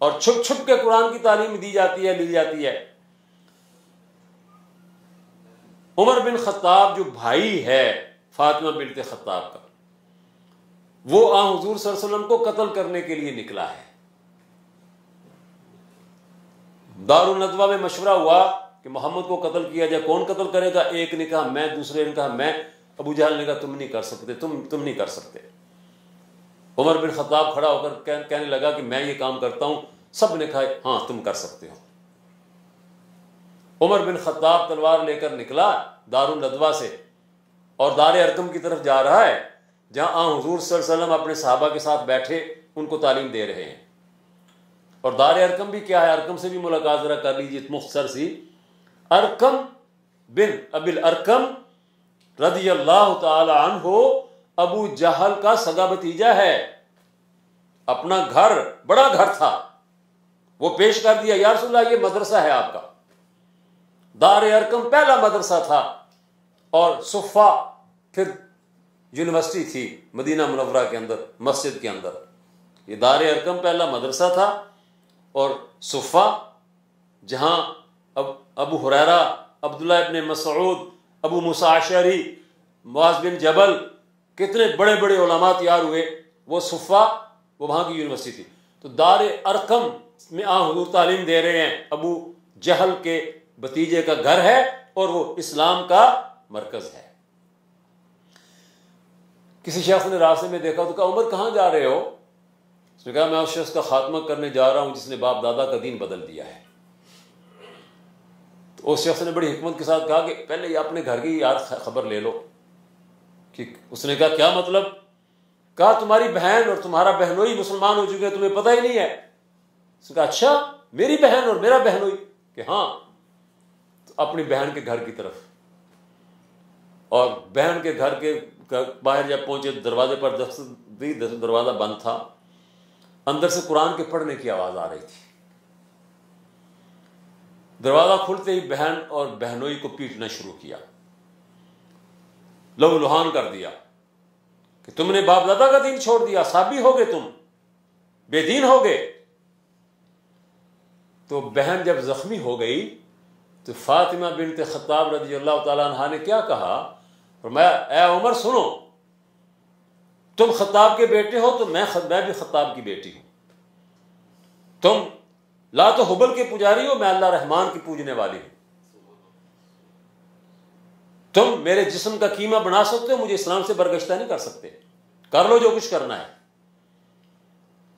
اور چھپ چھپ کے قرآن کی تعلیم دی جاتی ہے، لی جاتی ہے۔ عمر بن خطاب جو بھائی ہے فاطمہ بنت خطاب کا، وہ حضور صلی اللہ علیہ وسلم کو قتل کرنے کے لیے نکلا ہے۔ دارالندوہ میں مشورہ ہوا کہ محمد کو قتل کیا جائے، کون قتل کرے گا؟ ایک نے کہا میں، دوسرے نے کہا میں، ابو جہل نے کہا تم نہیں کر سکتے، تم نہیں کر سکتے۔ عمر بن خطاب کھڑا ہو کر کہنے لگا کہ میں یہ کام کرتا ہوں، سب نے کہا ہاں تم کر سکتے ہو۔ عمر بن خطاب تلوار لے کر نکلا دارالندوہ سے اور دار ارقم کی طرف جا رہا ہے، جہاں حضور صلی اللہ علیہ وسلم اپنے صحابہ کے ساتھ بیٹھے ان کو تعلیم دے رہے ہیں۔ اور دار ارقم بھی کیا ہے، ارقم سے بھی ملاقات ذرا کر لیجیے مختصر سی۔ ارقم بن ابی الارقم رضی اللہ تعالی عنہ ابو جہل کا سگا بھتیجا ہے۔ اپنا گھر، بڑا گھر تھا، وہ پیش کر دیا، یا رسول اللہ یہ مدرسہ ہے آپ کا۔ دار ارقم پہلا مدرسہ تھا، اور صفہ پھر یونیورسٹی تھی مدینہ منورہ کے اندر، مسجد کے اندر۔ یہ دار ارقم پہلا مدرسہ تھا، اور صفہ جہاں ابو ہریرہ، عبداللہ ابن مسعود، ابو موسیٰ اشعری، معاذ بن جبل، کتنے بڑے بڑے علماء تیار ہوئے، وہ صفہ، وہ وہاں کی یونیورسٹی تھی۔ تو دار ارقم میں حضور تعلیم دے رہے ہیں، ابو جہل کے بھتیجے کا گھر ہے، اور وہ اسلام کا مرکز ہے۔ کسی شخص نے راستے میں دیکھا تو کہا عمر کہاں جا رہے ہو؟ اس نے کہا میں اس شخص کا خاتمہ کرنے جا رہا ہوں جس نے باپ دادا کا دین بدل دیا ہے۔ تو اس شخص نے بڑی حکمت کے ساتھ کہا کہ پہلے یہ اپنے گھر کی یار خبر لے لو۔ کہ اس نے کہا کیا مطلب؟ کہا تمہاری بہن اور تمہارا بہنوئی مسلمان ہو چکے ہیں، تمہیں پتہ ہی نہیں ہے؟ اس نے کہا اچھا میری بہن اور میرا بہنوئی؟ کہ ہاں۔ تو اپنی بہن کے گھر کی طرف، اور بہن کے گھر کے باہر جب پہنچے دروازے پر دستک دی، دروازہ بند تھا، اندر سے قرآن کے پڑھنے کی آواز آ رہی تھی۔ دروازہ کھلتے ہی بہن اور بہنوئی کو پیٹنا شروع کیا، لہو لہان کر دیا کہ تم نے باپ دادا کا دین چھوڑ دیا، صابی ہو گئے، تم بے دین ہو گئے۔ تو بہن جب زخمی ہو گئی تو فاطمہ بنت خطاب رضی اللہ تعالیٰ عنہ نے کیا کہا؟ فرمایا اے عمر سنو، تم خطاب کے بیٹے ہو تو میں بھی خطاب کی بیٹی ہوں۔ تم لات و حبل کے پجاری ہو، میں اللہ رحمان کی پوجنے والی ہوں۔ تم میرے جسم کا قیمہ بنا سکتے ہو، مجھے اسلام سے برگشتہ نہیں کر سکتے، کر لو جو کچھ کرنا ہے۔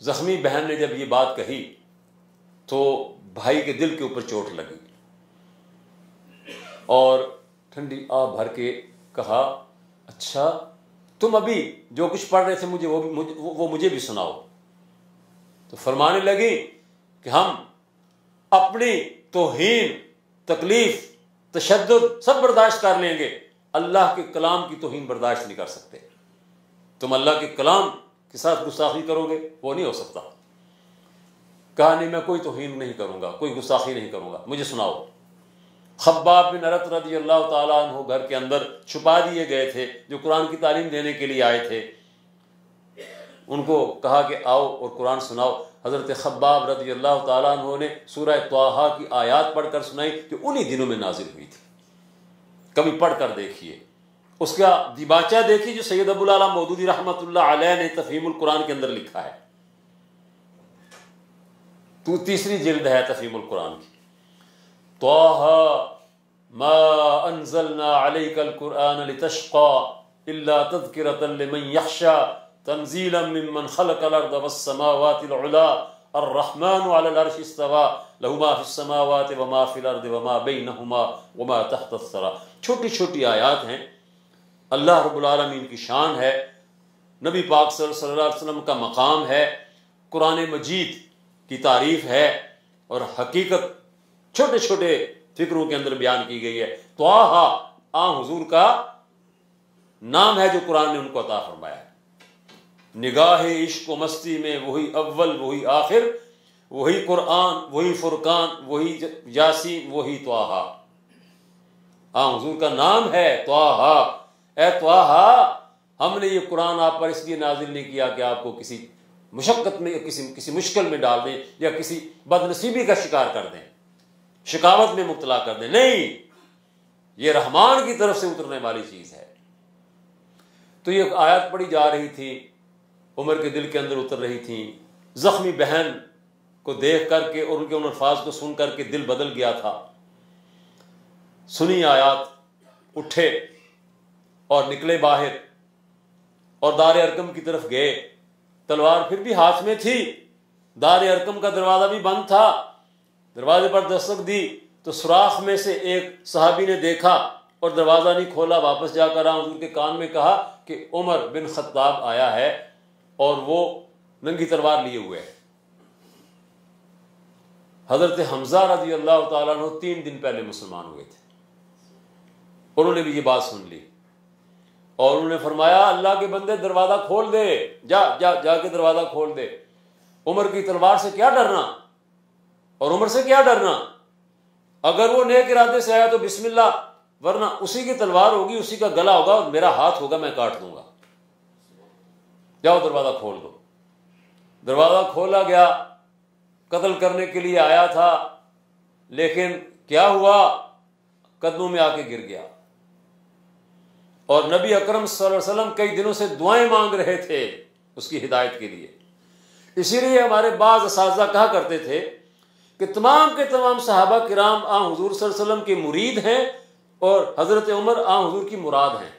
زخمی بہن نے جب یہ بات کہی تو بھائی کے دل کے اوپر چوٹ لگی، اور ٹھنڈی آہ بھر کے کہا اچھا تم ابھی جو کچھ پڑھ رہے تھے وہ مجھے بھی سناؤ۔ تو فرمانے لگی کہ ہم اپنی توہین، تکلیف، تشدد سب برداشت کر لیں گے، اللہ کے کلام کی توہین برداشت نہیں کر سکتے۔ تم اللہ کے کلام کے ساتھ گستاخی کرو گے، وہ نہیں ہو سکتا۔ کہا نہیں میں کوئی توہین نہیں کروں گا، کوئی گستاخی نہیں کروں گا، مجھے سناؤ۔ خباب بن ارت رضی اللہ تعالیٰ عنہ گھر کے اندر چھپا دیے گئے تھے، جو قرآن کی تعلیم دینے کے لیے آئے تھے، ان کو کہا کہ آؤ اور قرآن سناؤ۔ حضرت خباب رضی اللہ تعالیٰ عنہ نے سورہ طٰہٰ کی آیات پڑھ کر سنائی جو انہی دنوں میں نازل ہوئی تھی۔ کبھی پڑھ کر دیکھیے، اس کا دیباچہ دیکھیے جو سید ابو العالیٰ مودودی رحمۃ اللہ علیہ نے تفہیم القرآن کے اندر لکھا ہے، تو تیسری جلد ہے تفہیم القرآن کی۔ طٰہٰ ما انزلنا علیک القرآن لتشقى الا تذکرۃ لمن یخشی تنزیلا ممن خلق الارض والسماوات العلی الرحمن علی العرش استوى له ما فی السماوات وما فی الارض وما بینہما وما تحت الثری. چھوٹی چھوٹی آیات ہیں. اللہ رب العالمین کی شان ہے، نبی پاک صلی اللہ علیہ وسلم کا مقام ہے، قرآن مجید کی تعریف ہے، اور حقیقت چھوٹے چھوٹے فکروں کے اندر بیان کی گئی ہے. طٰہٰ حضور کا نام ہے جو قرآن نے ان کو عطا فرمایا ہے. نگاہ عشق و مستی میں وہی اول وہی آخر، وہی قرآن وہی فرقان وہی یاسین وہی طٰہٰ. حضور کا نام ہے طٰہٰ. اے طٰہٰ، ہم نے یہ قرآن آپ پر اس لیے نازل نہیں کیا کہ آپ کو کسی مشقت میں، کسی مشکل میں ڈال دیں یا کسی بد نصیبی کا شکار کر دیں، شکاوت میں مبتلا کر دیں. نہیں، یہ رحمان کی طرف سے اترنے والی چیز ہے. تو یہ آیت پڑھی جا رہی تھی، عمر کے دل کے اندر اتر رہی تھی. زخمی بہن کو دیکھ کر کے اور ان کے ان الفاظ کو سن کر کے دل بدل گیا تھا. سنی آیات، اٹھے اور نکلے باہر اور دار ارقم کی طرف گئے. تلوار پھر بھی ہاتھ میں تھی. دار ارقم کا دروازہ بھی بند تھا. دروازے پر دستک دی تو سوراخ میں سے ایک صحابی نے دیکھا اور دروازہ نہیں کھولا. واپس جا کر حضور کے کان میں کہا کہ عمر بن خطاب آیا ہے اور وہ ننگی تلوار لیے ہوئے ہے. حضرت حمزہ رضی اللہ تعالیٰ عنہ 3 دن پہلے مسلمان ہوئے تھے. انہوں نے بھی یہ بات سن لی اور انہوں نے فرمایا اللہ کے بندے دروازہ کھول دے، جا جا جا کے دروازہ کھول دے. عمر کی تلوار سے کیا ڈرنا اور عمر سے کیا ڈرنا؟ اگر وہ نیک ارادے سے آیا تو بسم اللہ، ورنہ اسی کی تلوار ہوگی، اسی کا گلا ہوگا اور میرا ہاتھ ہوگا، میں کاٹ دوں گا. جاؤ دروازہ کھول دو. دروازہ کھولا گیا. قتل کرنے کے لیے آیا تھا، لیکن کیا ہوا؟ قدموں میں آ کے گر گیا. اور نبی اکرم صلی اللہ علیہ وسلم کئی دنوں سے دعائیں مانگ رہے تھے اس کی ہدایت کے لیے. اسی لیے ہمارے بعض اساتذہ کہا کرتے تھے کہ تمام کے تمام صحابہ کرام حضور صلی اللہ علیہ وسلم کے مرید ہیں اور حضرت عمر حضور کی مراد ہیں.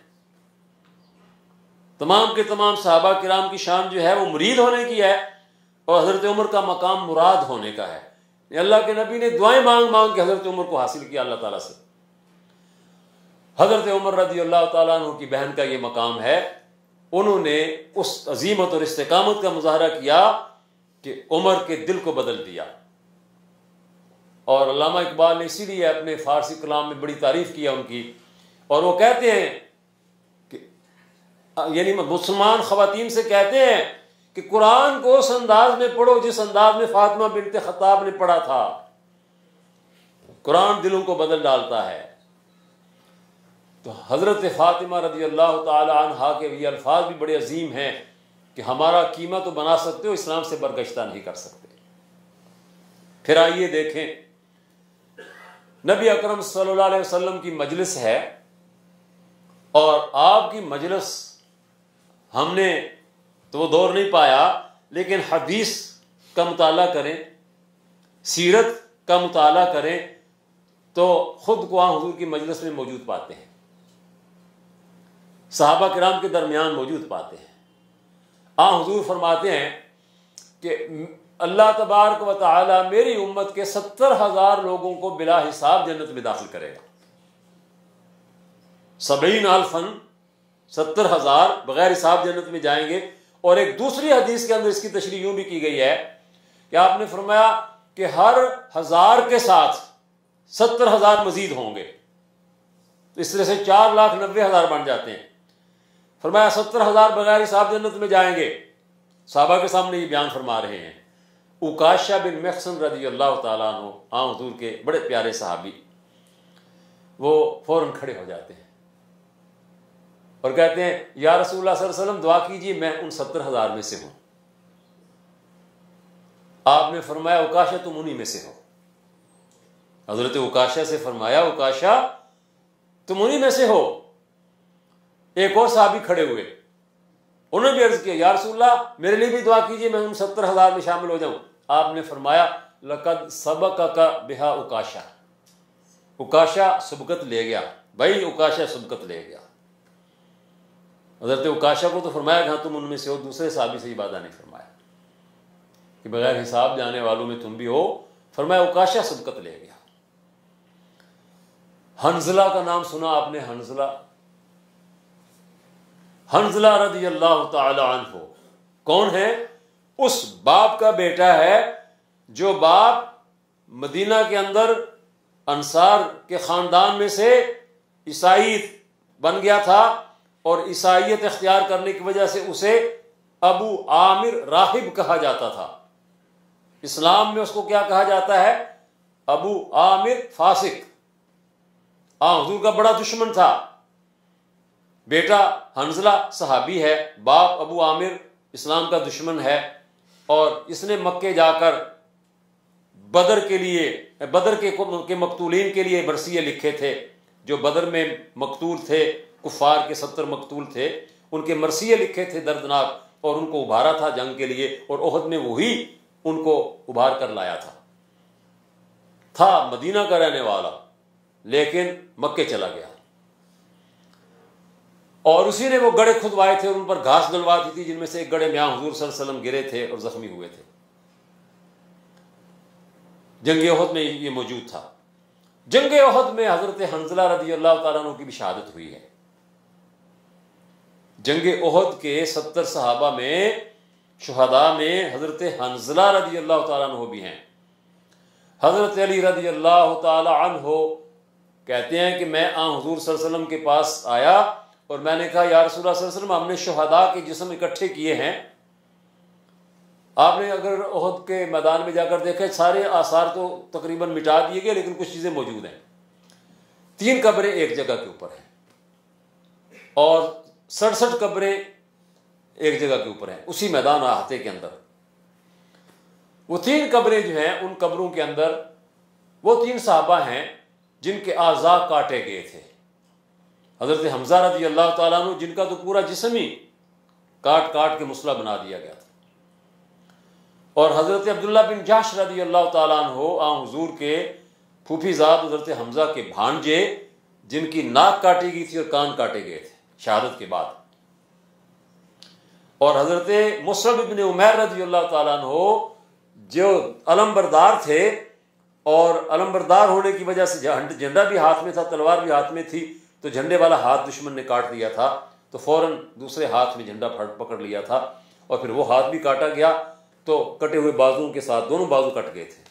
تمام کے تمام صحابہ کرام کی شان جو ہے وہ مرید ہونے کی ہے اور حضرت عمر کا مقام مراد ہونے کا ہے. اللہ کے نبی نے دعائیں مانگ مانگ کے حضرت عمر کو حاصل کیا اللہ تعالیٰ سے. حضرت عمر رضی اللہ تعالیٰ عنہ کی بہن کا یہ مقام ہے. انہوں نے اس عزیمت اور استقامت کا مظاہرہ کیا کہ عمر کے دل کو بدل دیا. اور علامہ اقبال نے اسی لیے اپنے فارسی کلام میں بڑی تعریف کیا ان کی، اور وہ کہتے ہیں کہ یعنی مسلمان خواتین سے کہتے ہیں کہ قرآن کو اس انداز میں پڑھو جس انداز میں فاطمہ بنت خطاب نے پڑھا تھا. قرآن دلوں کو بدل ڈالتا ہے. تو حضرت فاطمہ رضی اللہ تعالی عنہا کے یہ الفاظ بھی بڑے عظیم ہیں کہ ہمارا قیمہ تو بنا سکتے ہو، اسلام سے برگشتہ نہیں کر سکتے. پھر آئیے دیکھیں، نبی اکرم صلی اللہ علیہ وسلم کی مجلس ہے اور آپ کی مجلس ہم نے تو وہ دور نہیں پایا، لیکن حدیث کا مطالعہ کریں، سیرت کا مطالعہ کریں تو خود کو حضور کی مجلس میں موجود پاتے ہیں، صحابہ کرام کے درمیان موجود پاتے ہیں. حضور فرماتے ہیں کہ اللہ تبارک و تعالی میری امت کے 70,000 لوگوں کو بلا حساب جنت میں داخل کرے گا. 70,000 70,000 بغیر حساب جنت میں جائیں گے. اور ایک دوسری حدیث کے اندر اس کی تشریح یوں بھی کی گئی ہے کہ آپ نے فرمایا کہ ہر 1000 کے ساتھ 70,000 مزید ہوں گے. تو اس طرح سے 4,90,000 بن جاتے ہیں. فرمایا 70,000 بغیر حساب جنت میں جائیں گے. صحابہ کے سامنے یہ بیان فرما رہے ہیں. عکاشہ بن محصن رضی اللہ تعالیٰ عنہ حضور کے بڑے پیارے صحابی، وہ فوراً کھڑے ہو جاتے ہیں اور کہتے ہیں یا رسول اللہ صلی اللہ علیہ وسلم دعا کیجیے، میں ان 70,000 میں سے ہوں. آپ نے فرمایا عکاشہ تم انہی میں سے ہو. حضرت عکاشہ سے فرمایا عکاشہ تم انہی میں سے ہو. ایک اور صحابی کھڑے ہوئے، انہوں نے بھی عرض کیا یا رسول اللہ میرے لیے بھی دعا کیجیے، میں ان 70,000 میں شامل ہو جاؤں. آپ نے فرمایا لقد سبقک بہا عکاشہ، عکاشہ سبقت لے گیا. بھائی عکاشہ سبقت لے گیا. حضرت عکاشہ کو تو فرمایا کہ ہاں تم ان میں سے ہو، دوسرے صحابی سے یہ وعدہ نہیں فرمایا. کہ بغیر حساب جانے والوں میں تم بھی ہو. فرمایا عکاشہ سبقت لے گیا. حنظلہ کا نام سنا آپ نے؟ حنظلہ رضی اللہ تعالی عنہ کون ہے؟ اس باپ کا بیٹا ہے جو باپ مدینہ کے اندر انصار کے خاندان میں سے عیسائی بن گیا تھا، اور عیسائیت اختیار کرنے کی وجہ سے اسے ابو عامر راہب کہا جاتا تھا. اسلام میں اس کو کیا کہا جاتا ہے؟ ابو عامر فاسق. حضور کا بڑا دشمن تھا. بیٹا حنظلہ صحابی ہے، باپ ابو عامر اسلام کا دشمن ہے، اور اس نے مکے جا کر بدر کے مقتولین کے لیے مرثیے لکھے تھے. جو بدر میں مقتول تھے، کفار کے 70 مقتول تھے، ان کے مرثیے لکھے تھے دردناک، اور ان کو ابھارا تھا جنگ کے لیے، اور احد میں وہی ان کو ابھار کر لایا تھا مدینہ کا رہنے والا، لیکن مکے چلا گیا. اور اسی نے وہ گڑھے کھدوائے تھے اور ان پر گھاس ڈلوا دی تھی، جن میں سے ایک گڑھے میں حضور صلی اللہ علیہ وسلم گرے تھے اور زخمی ہوئے تھے. جنگ احد میں یہ موجود تھا. جنگ احد میں حضرت حنظلہ رضی اللہ تعالیٰ عنہ کی بھی شہادت ہوئی ہے. جنگ احد کے 70 صحابہ میں شہداء میں حضرت حنظلہ رضی اللہ تعالیٰ عنہ بھی ہیں. حضرت علی رضی اللہ تعالیٰ عنہ کہتے ہیں کہ میں حضور صلی اللہ علیہ وسلم کے پاس آیا اور میں نے کہا یا رسول اللہ صلی اللہ علیہ وسلم، ہم نے شہداء کے جسم اکٹھے کیے ہیں. آپ نے اگر احد کے میدان میں جا کر دیکھے، سارے آثار تو تقریباً مٹا دیے گئے، لیکن کچھ چیزیں موجود ہیں. 3 قبریں ایک جگہ کے اوپر ہیں، اور 67 قبریں ایک جگہ کے اوپر ہیں اسی میدان احاطے کے اندر. وہ 3 قبریں جو ہیں، ان قبروں کے اندر وہ 3 صحابہ ہیں جن کے اعضاء کاٹے گئے تھے. حضرت حمزہ رضی اللہ تعالیٰ عنہ، جن کا تو پورا جسم ہی کاٹ کاٹ کے مسلح بنا دیا گیا تھا، اور حضرت عبداللہ بن جحش رضی اللہ تعالیٰ عنہ حضور کے پھوپھی زاد حضرت حمزہ کے بھانجے، جن کی ناک کاٹی گئی تھی اور کان کاٹے گئے تھے شہادت کے بعد. اور حضرت مصعب بن عمیر رضی اللہ تعالیٰ عنہ جو علم بردار تھے، اور علم بردار ہونے کی وجہ سے جھنڈا بھی ہاتھ میں تھا، تلوار بھی ہاتھ میں تھی، تو جھنڈے والا ہاتھ دشمن نے کاٹ دیا تھا، تو فوراً دوسرے ہاتھ میں جھنڈا پکڑ لیا تھا، اور پھر وہ ہاتھ بھی کاٹا گیا. تو کٹے ہوئے بازوؤں کے ساتھ دونوں بازو کٹ گئے تھے.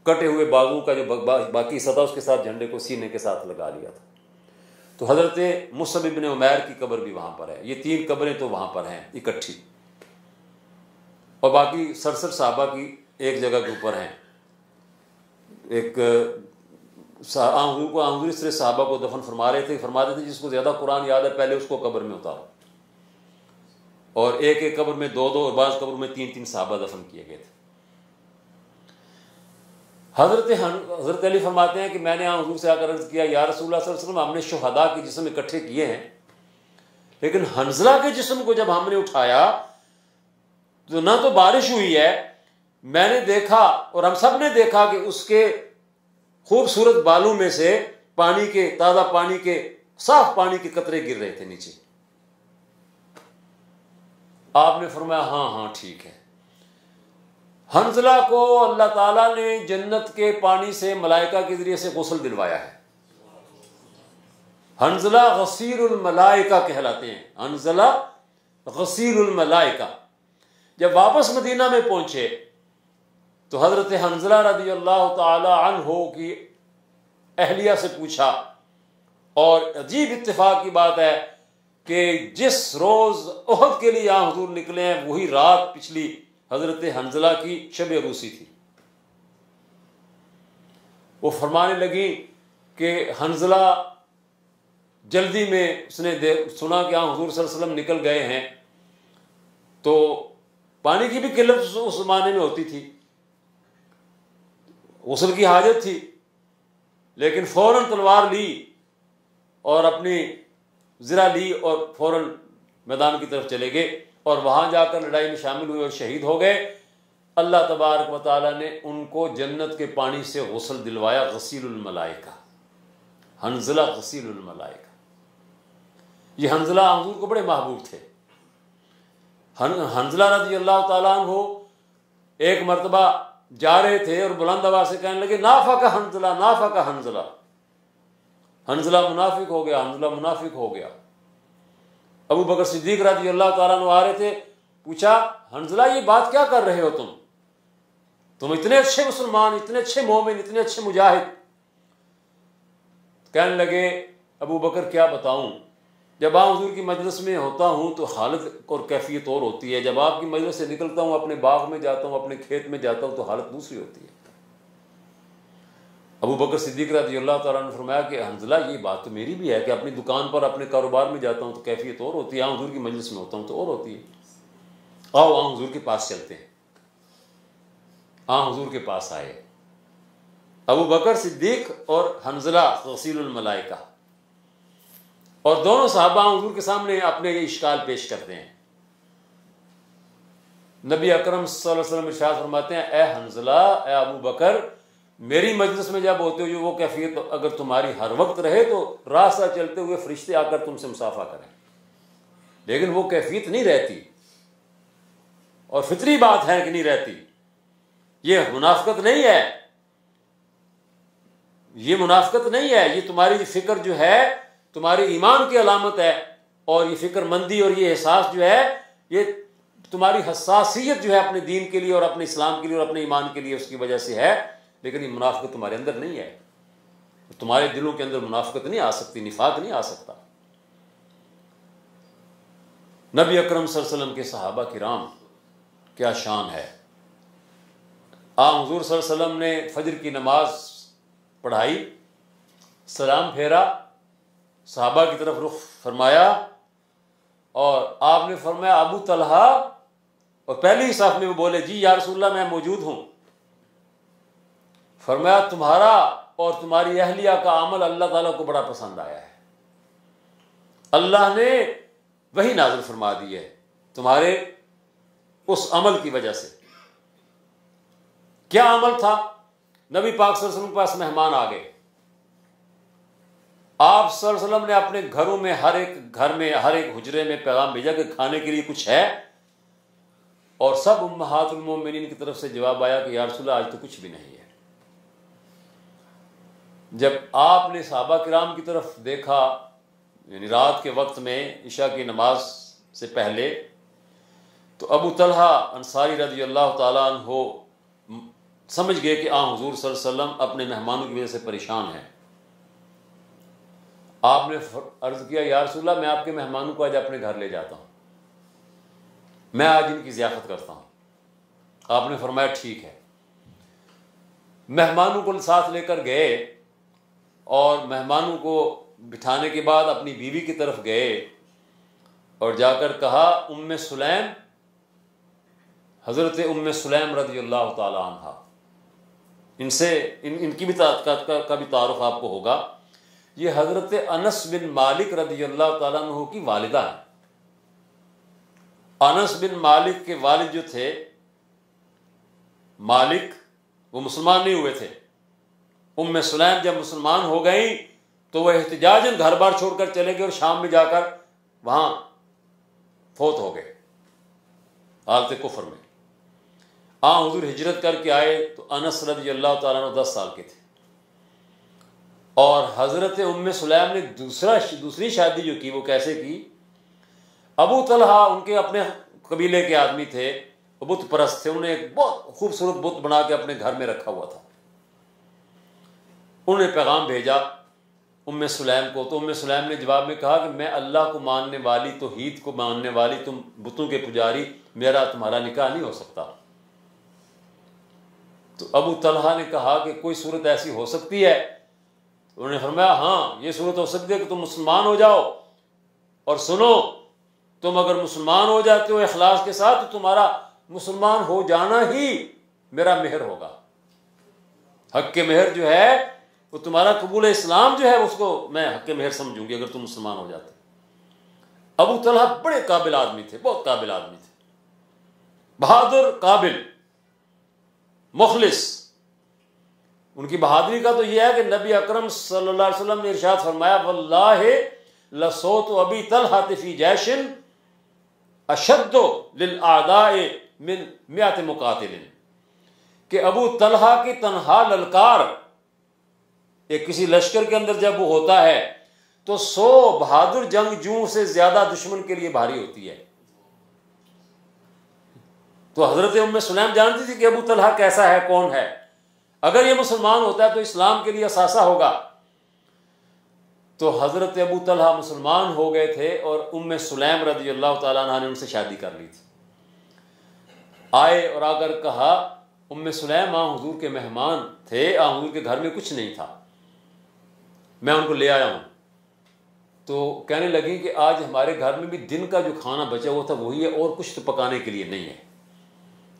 کٹے ہوئے بازو کا جو باقی سطح اس کے ساتھ جھنڈے کو سینے کے ساتھ لگا لیا تھا. تو حضرت مصعب بن عمیر کی قبر بھی وہاں پر ہے. یہ 3 قبریں تو وہاں پر ہیں اکٹھی، اور باقی 67 صحابہ کی ایک جگہ کے اوپر ہیں. ایک حضور اس طرح صحابہ کو دفن فرماتے تھے جس کو زیادہ قرآن یاد ہے پہلے اس کو قبر میں اتارو، اور ایک قبر میں 2 اور بعض قبر میں 3 صحابہ دفن کیے گئے تھے. حضرت علی فرماتے ہیں کہ میں نے حضور سے آ کر عرض کیا یا رسول اللہ صلی اللہ علیہ وسلم، ہم نے شہداء کے جسم اکٹھے کیے ہیں، لیکن حنظلہ کے جسم کو جب ہم نے اٹھایا تو نہ تو بارش ہوئی ہے، میں نے دیکھا اور ہم سب نے دیکھا کہ اس کے خوبصورت بالوں میں سے تازہ پانی کے صاف پانی کے قطرے گر رہے تھے نیچے. آپ نے فرمایا ہاں ٹھیک ہے. حنظلہ کو اللہ تعالیٰ نے جنت کے پانی سے ملائکہ کے ذریعے سے غسل دلوایا ہے. حنظلہ غسیل الملائکہ کہلاتے ہیں. حنظلہ غسیل الملائکہ. جب واپس مدینہ میں پہنچے تو حضرت حنظلہ رضی اللہ تعالی عنہ کی اہلیہ سے پوچھا، اور عجیب اتفاق کی بات ہے کہ جس روز احد کے لیے حضور نکلے ہیں وہی رات پچھلی حضرت حنظلہ کی شب عروسی تھی. وہ فرمانے لگی کہ حنظلہ جلدی میں اس نے سنا کہ حضور صلی اللہ علیہ وسلم نکل گئے ہیں، تو پانی کی بھی قلت اس زمانے میں ہوتی تھی، غسل کی حاجت تھی، لیکن فوراً تلوار لی اور اپنی زرہ لی اور فوراً میدان کی طرف چلے گئے، اور وہاں جا کر لڑائی میں شامل ہوئے اور شہید ہو گئے. اللہ تبارک و تعالیٰ نے ان کو جنت کے پانی سے غسل دلوایا. غسیل الملائکہ، حنظلہ غسیل الملائکہ. یہ حنظلہ حضور کو بڑے محبوب تھے. حنظلہ رضی اللہ تعالیٰ عنہ ایک مرتبہ جا رہے تھے اور بلند آواز سے کہنے لگے نافق حنظلہ، نافق حنظلہ، حنظلہ منافق ہو گیا، حنظلہ منافق ہو گیا۔ ابو بکر صدیق رضی اللہ تعالیٰ عنہ آ رہے تھے، پوچھا حنظلہ یہ بات کیا کر رہے ہو تم اتنے اچھے مسلمان، اتنے اچھے مومن، اتنے اچھے مجاہد۔ کہنے لگے ابو بکر کیا بتاؤں، جب آپ حضور کی مجلس میں ہوتا ہوں تو حالت اور کیفیت اور ہوتی ہے، جب آپ کی مجلس سے نکلتا ہوں، اپنے باغ میں جاتا ہوں، اپنے کھیت میں جاتا ہوں تو حالت دوسری ہوتی ہے۔ ابو بکر صدیق رضی اللہ تعالیٰ نے فرمایا کہ حنظلہ یہ بات تو میری بھی ہے کہ اپنی دکان پر اپنے کاروبار میں جاتا ہوں تو کیفیت اور ہوتی ہے، آپ حضور کی مجلس میں ہوتا ہوں تو اور ہوتی ہے۔ آؤ آپ حضور کے پاس چلتے ہیں۔ آپ حضور کے پاس آئے ابو بکر صدیق اور حنظلہ غسیل الملائکہ، اور دونوں صحابہ حضور کے سامنے اپنے یہ اشکال پیش کرتے ہیں۔ نبی اکرم صلی اللہ علیہ وسلم ارشاد فرماتے ہیں اے حنظلہ، اے ابو بکر، میری مجلس میں جب ہوتے ہو جو وہ کیفیت اگر تمہاری ہر وقت رہے تو راستہ چلتے ہوئے فرشتے آ کر تم سے مصافحہ کریں، لیکن وہ کیفیت نہیں رہتی، اور فطری بات ہے کہ نہیں رہتی۔ یہ منافقت نہیں ہے، یہ منافقت نہیں ہے، یہ تمہاری فکر جو ہے تمہاری ایمان کی علامت ہے، اور یہ فکر مندی اور یہ احساس جو ہے یہ تمہاری حساسیت جو ہے اپنے دین کے لیے اور اپنے اسلام کے لیے اور اپنے ایمان کے لیے اس کی وجہ سے ہے، لیکن یہ منافقت تمہارے اندر نہیں ہے۔ تمہارے دلوں کے اندر منافقت نہیں آ سکتی، نفاق نہیں آ سکتا۔ نبی اکرم صلی اللہ علیہ وسلم کے صحابہ کرام کیا شان ہے۔ حضور صلی اللہ علیہ وسلم نے فجر کی نماز پڑھائی، سلام پھیرا، صحابہ کی طرف رخ فرمایا، اور آپ نے فرمایا ابو طلحہ، اور پہلی صف میں وہ بولے جی یا رسول اللہ میں موجود ہوں۔ فرمایا تمہارا اور تمہاری اہلیہ کا عمل اللہ تعالیٰ کو بڑا پسند آیا ہے، اللہ نے وہی نازل فرما دی ہے تمہارے اس عمل کی وجہ سے۔ کیا عمل تھا؟ نبی پاک صلی اللہ علیہ وسلم کے پاس مہمان آ گئے، آپ صلی اللہ علیہ وسلم نے اپنے گھروں میں ہر ایک گھر میں ہر ایک حجرے میں پیغام بھیجا کہ کھانے کے لیے کچھ ہے، اور سب امہات المومنین کی طرف سے جواب آیا کہ یا رسول اللہ آج تو کچھ بھی نہیں ہے۔ جب آپ نے صحابہ کرام کی طرف دیکھا، یعنی رات کے وقت میں عشاء کی نماز سے پہلے، تو ابو طلحہ انصاری رضی اللہ تعالیٰ عنہ سمجھ گئے کہ حضور صلی اللہ علیہ وسلم اپنے مہمانوں کی وجہ سے پریشان ہیں۔ آپ نے عرض کیا یا رسول اللہ میں آپ کے مہمانوں کو آج اپنے گھر لے جاتا ہوں، میں آج ان کی ضیافت کرتا ہوں۔ آپ نے فرمایا ٹھیک ہے۔ مہمانوں کو ساتھ لے کر گئے، اور مہمانوں کو بٹھانے کے بعد اپنی بیوی کی طرف گئے اور جا کر کہا ام سلیم، حضرت ام سلیم رضی اللہ تعالی عنہ، ان سے ان کی بھی کا بھی تعارف آپ کو ہوگا، یہ حضرت انس بن مالک رضی اللہ تعالیٰ عنہ کی والدہ ہیں۔ انس بن مالک کے والد جو تھے مالک، وہ مسلمان نہیں ہوئے تھے۔ ام سلیم جب مسلمان ہو گئیں تو وہ احتجاجاً گھر بار چھوڑ کر چلے گئے اور شام میں جا کر وہاں فوت ہو گئے حالت کفر میں۔ حضور ہجرت کر کے آئے تو انس رضی اللہ تعالیٰ عنہ 10 سال کے تھے، اور حضرت ام سلیم نے دوسری شادی جو کی وہ کیسے کی؟ ابو طلحہ ان کے اپنے قبیلے کے آدمی تھے، وہ بت پرست تھے، انہوں نے ایک بہت خوبصورت بت بنا کے اپنے گھر میں رکھا ہوا تھا۔ انہوں نے پیغام بھیجا ام سلیم کو، تو ام سلیم نے جواب میں کہا کہ میں اللہ کو ماننے والی، توحید کو ماننے والی، تم بتوں کے پجاری، میرا تمہارا نکاح نہیں ہو سکتا۔ تو ابو طلحہ نے کہا کہ کوئی صورت ایسی ہو سکتی ہے؟ انہوں نے فرمایا ہاں یہ صورت ہو سکتی ہے کہ تم مسلمان ہو جاؤ، اور سنو تم اگر مسلمان ہو جاتے ہو اخلاص کے ساتھ تو تمہارا مسلمان ہو جانا ہی میرا مہر ہوگا، حق کے مہر جو ہے وہ تمہارا قبول اسلام جو ہے اس کو میں حق مہر سمجھوں گی اگر تم مسلمان ہو جاتے۔ ابو طلحہ بڑے قابل آدمی تھے، بہت قابل آدمی تھے، بہادر، قابل، مخلص۔ ان کی بہادری کا تو یہ ہے کہ نبی اکرم صلی اللہ علیہ وسلم نے ارشاد فرمایا واللہ لصوت ابی طلحہ فی جیش اشد للاعداء من 100 مقاتل۔ کہ ابو طلحہ کی تنہا للکار ایک کسی لشکر کے اندر جب وہ ہوتا ہے تو 100 بہادر جنگجوؤں سے زیادہ دشمن کے لیے بھاری ہوتی ہے. تو حضرت ام سلیم جانتی تھی کہ ابو طلحہ کیسا ہے، کون ہے. اگر یہ مسلمان ہوتا ہے تو اسلام کے لیے اثاثہ ہوگا. تو حضرت ابو طلحہ مسلمان ہو گئے تھے اور ام سلیم رضی اللہ تعالیٰ عنہ نے ان سے شادی کر لی تھی. آئے اور آ کر کہا ام سلیم حضور کے مہمان تھے، حضور کے گھر میں کچھ نہیں تھا، میں ان کو لے آیا ہوں. تو کہنے لگی کہ آج ہمارے گھر میں بھی دن کا جو کھانا بچا ہوا تھا وہی ہے، اور کچھ تو پکانے کے لیے نہیں ہے.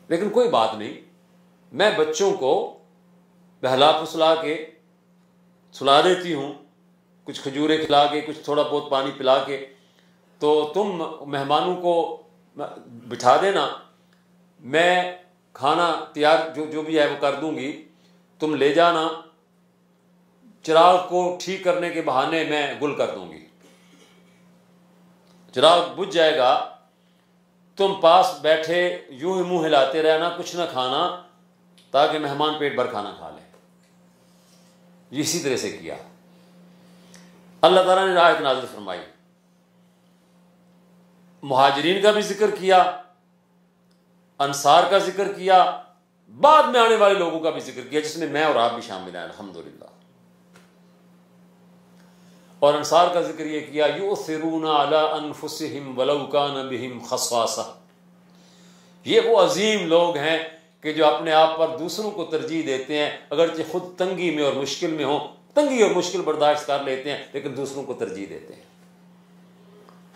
لیکن کوئی بات نہیں، میں بچوں کو بہلا پھسلا کے سلا دیتی ہوں، کچھ کھجوریں کھلا کے، کچھ تھوڑا بہت پانی پلا کے، تو تم مہمانوں کو بٹھا دینا، میں کھانا تیار جو بھی ہے وہ کر دوں گی، تم لے جانا، چراغ کو ٹھیک کرنے کے بہانے میں گل کر دوں گی، چراغ بجھ جائے گا، تم پاس بیٹھے یوں ہی منہ ہلاتے رہنا، کچھ نہ کھانا، تاکہ مہمان پیٹ بھر کھانا کھا لیں. اسی طرح سے کیا. اللہ تعالیٰ نے آیت نازل فرمائی، مہاجرین کا بھی ذکر کیا، انصار کا ذکر کیا، بعد میں آنے والے لوگوں کا بھی ذکر کیا، جس میں اور آپ بھی شامل ہیں الحمدللہ. اور انصار کا ذکر یہ کیا، یؤثرون علی انفسہم ولو کان بہم خصاصہ. یہ وہ عظیم لوگ ہیں کہ جو اپنے آپ پر دوسروں کو ترجیح دیتے ہیں، اگرچہ خود تنگی میں اور مشکل میں ہوں، تنگی اور مشکل برداشت کر لیتے ہیں، لیکن دوسروں کو ترجیح دیتے ہیں.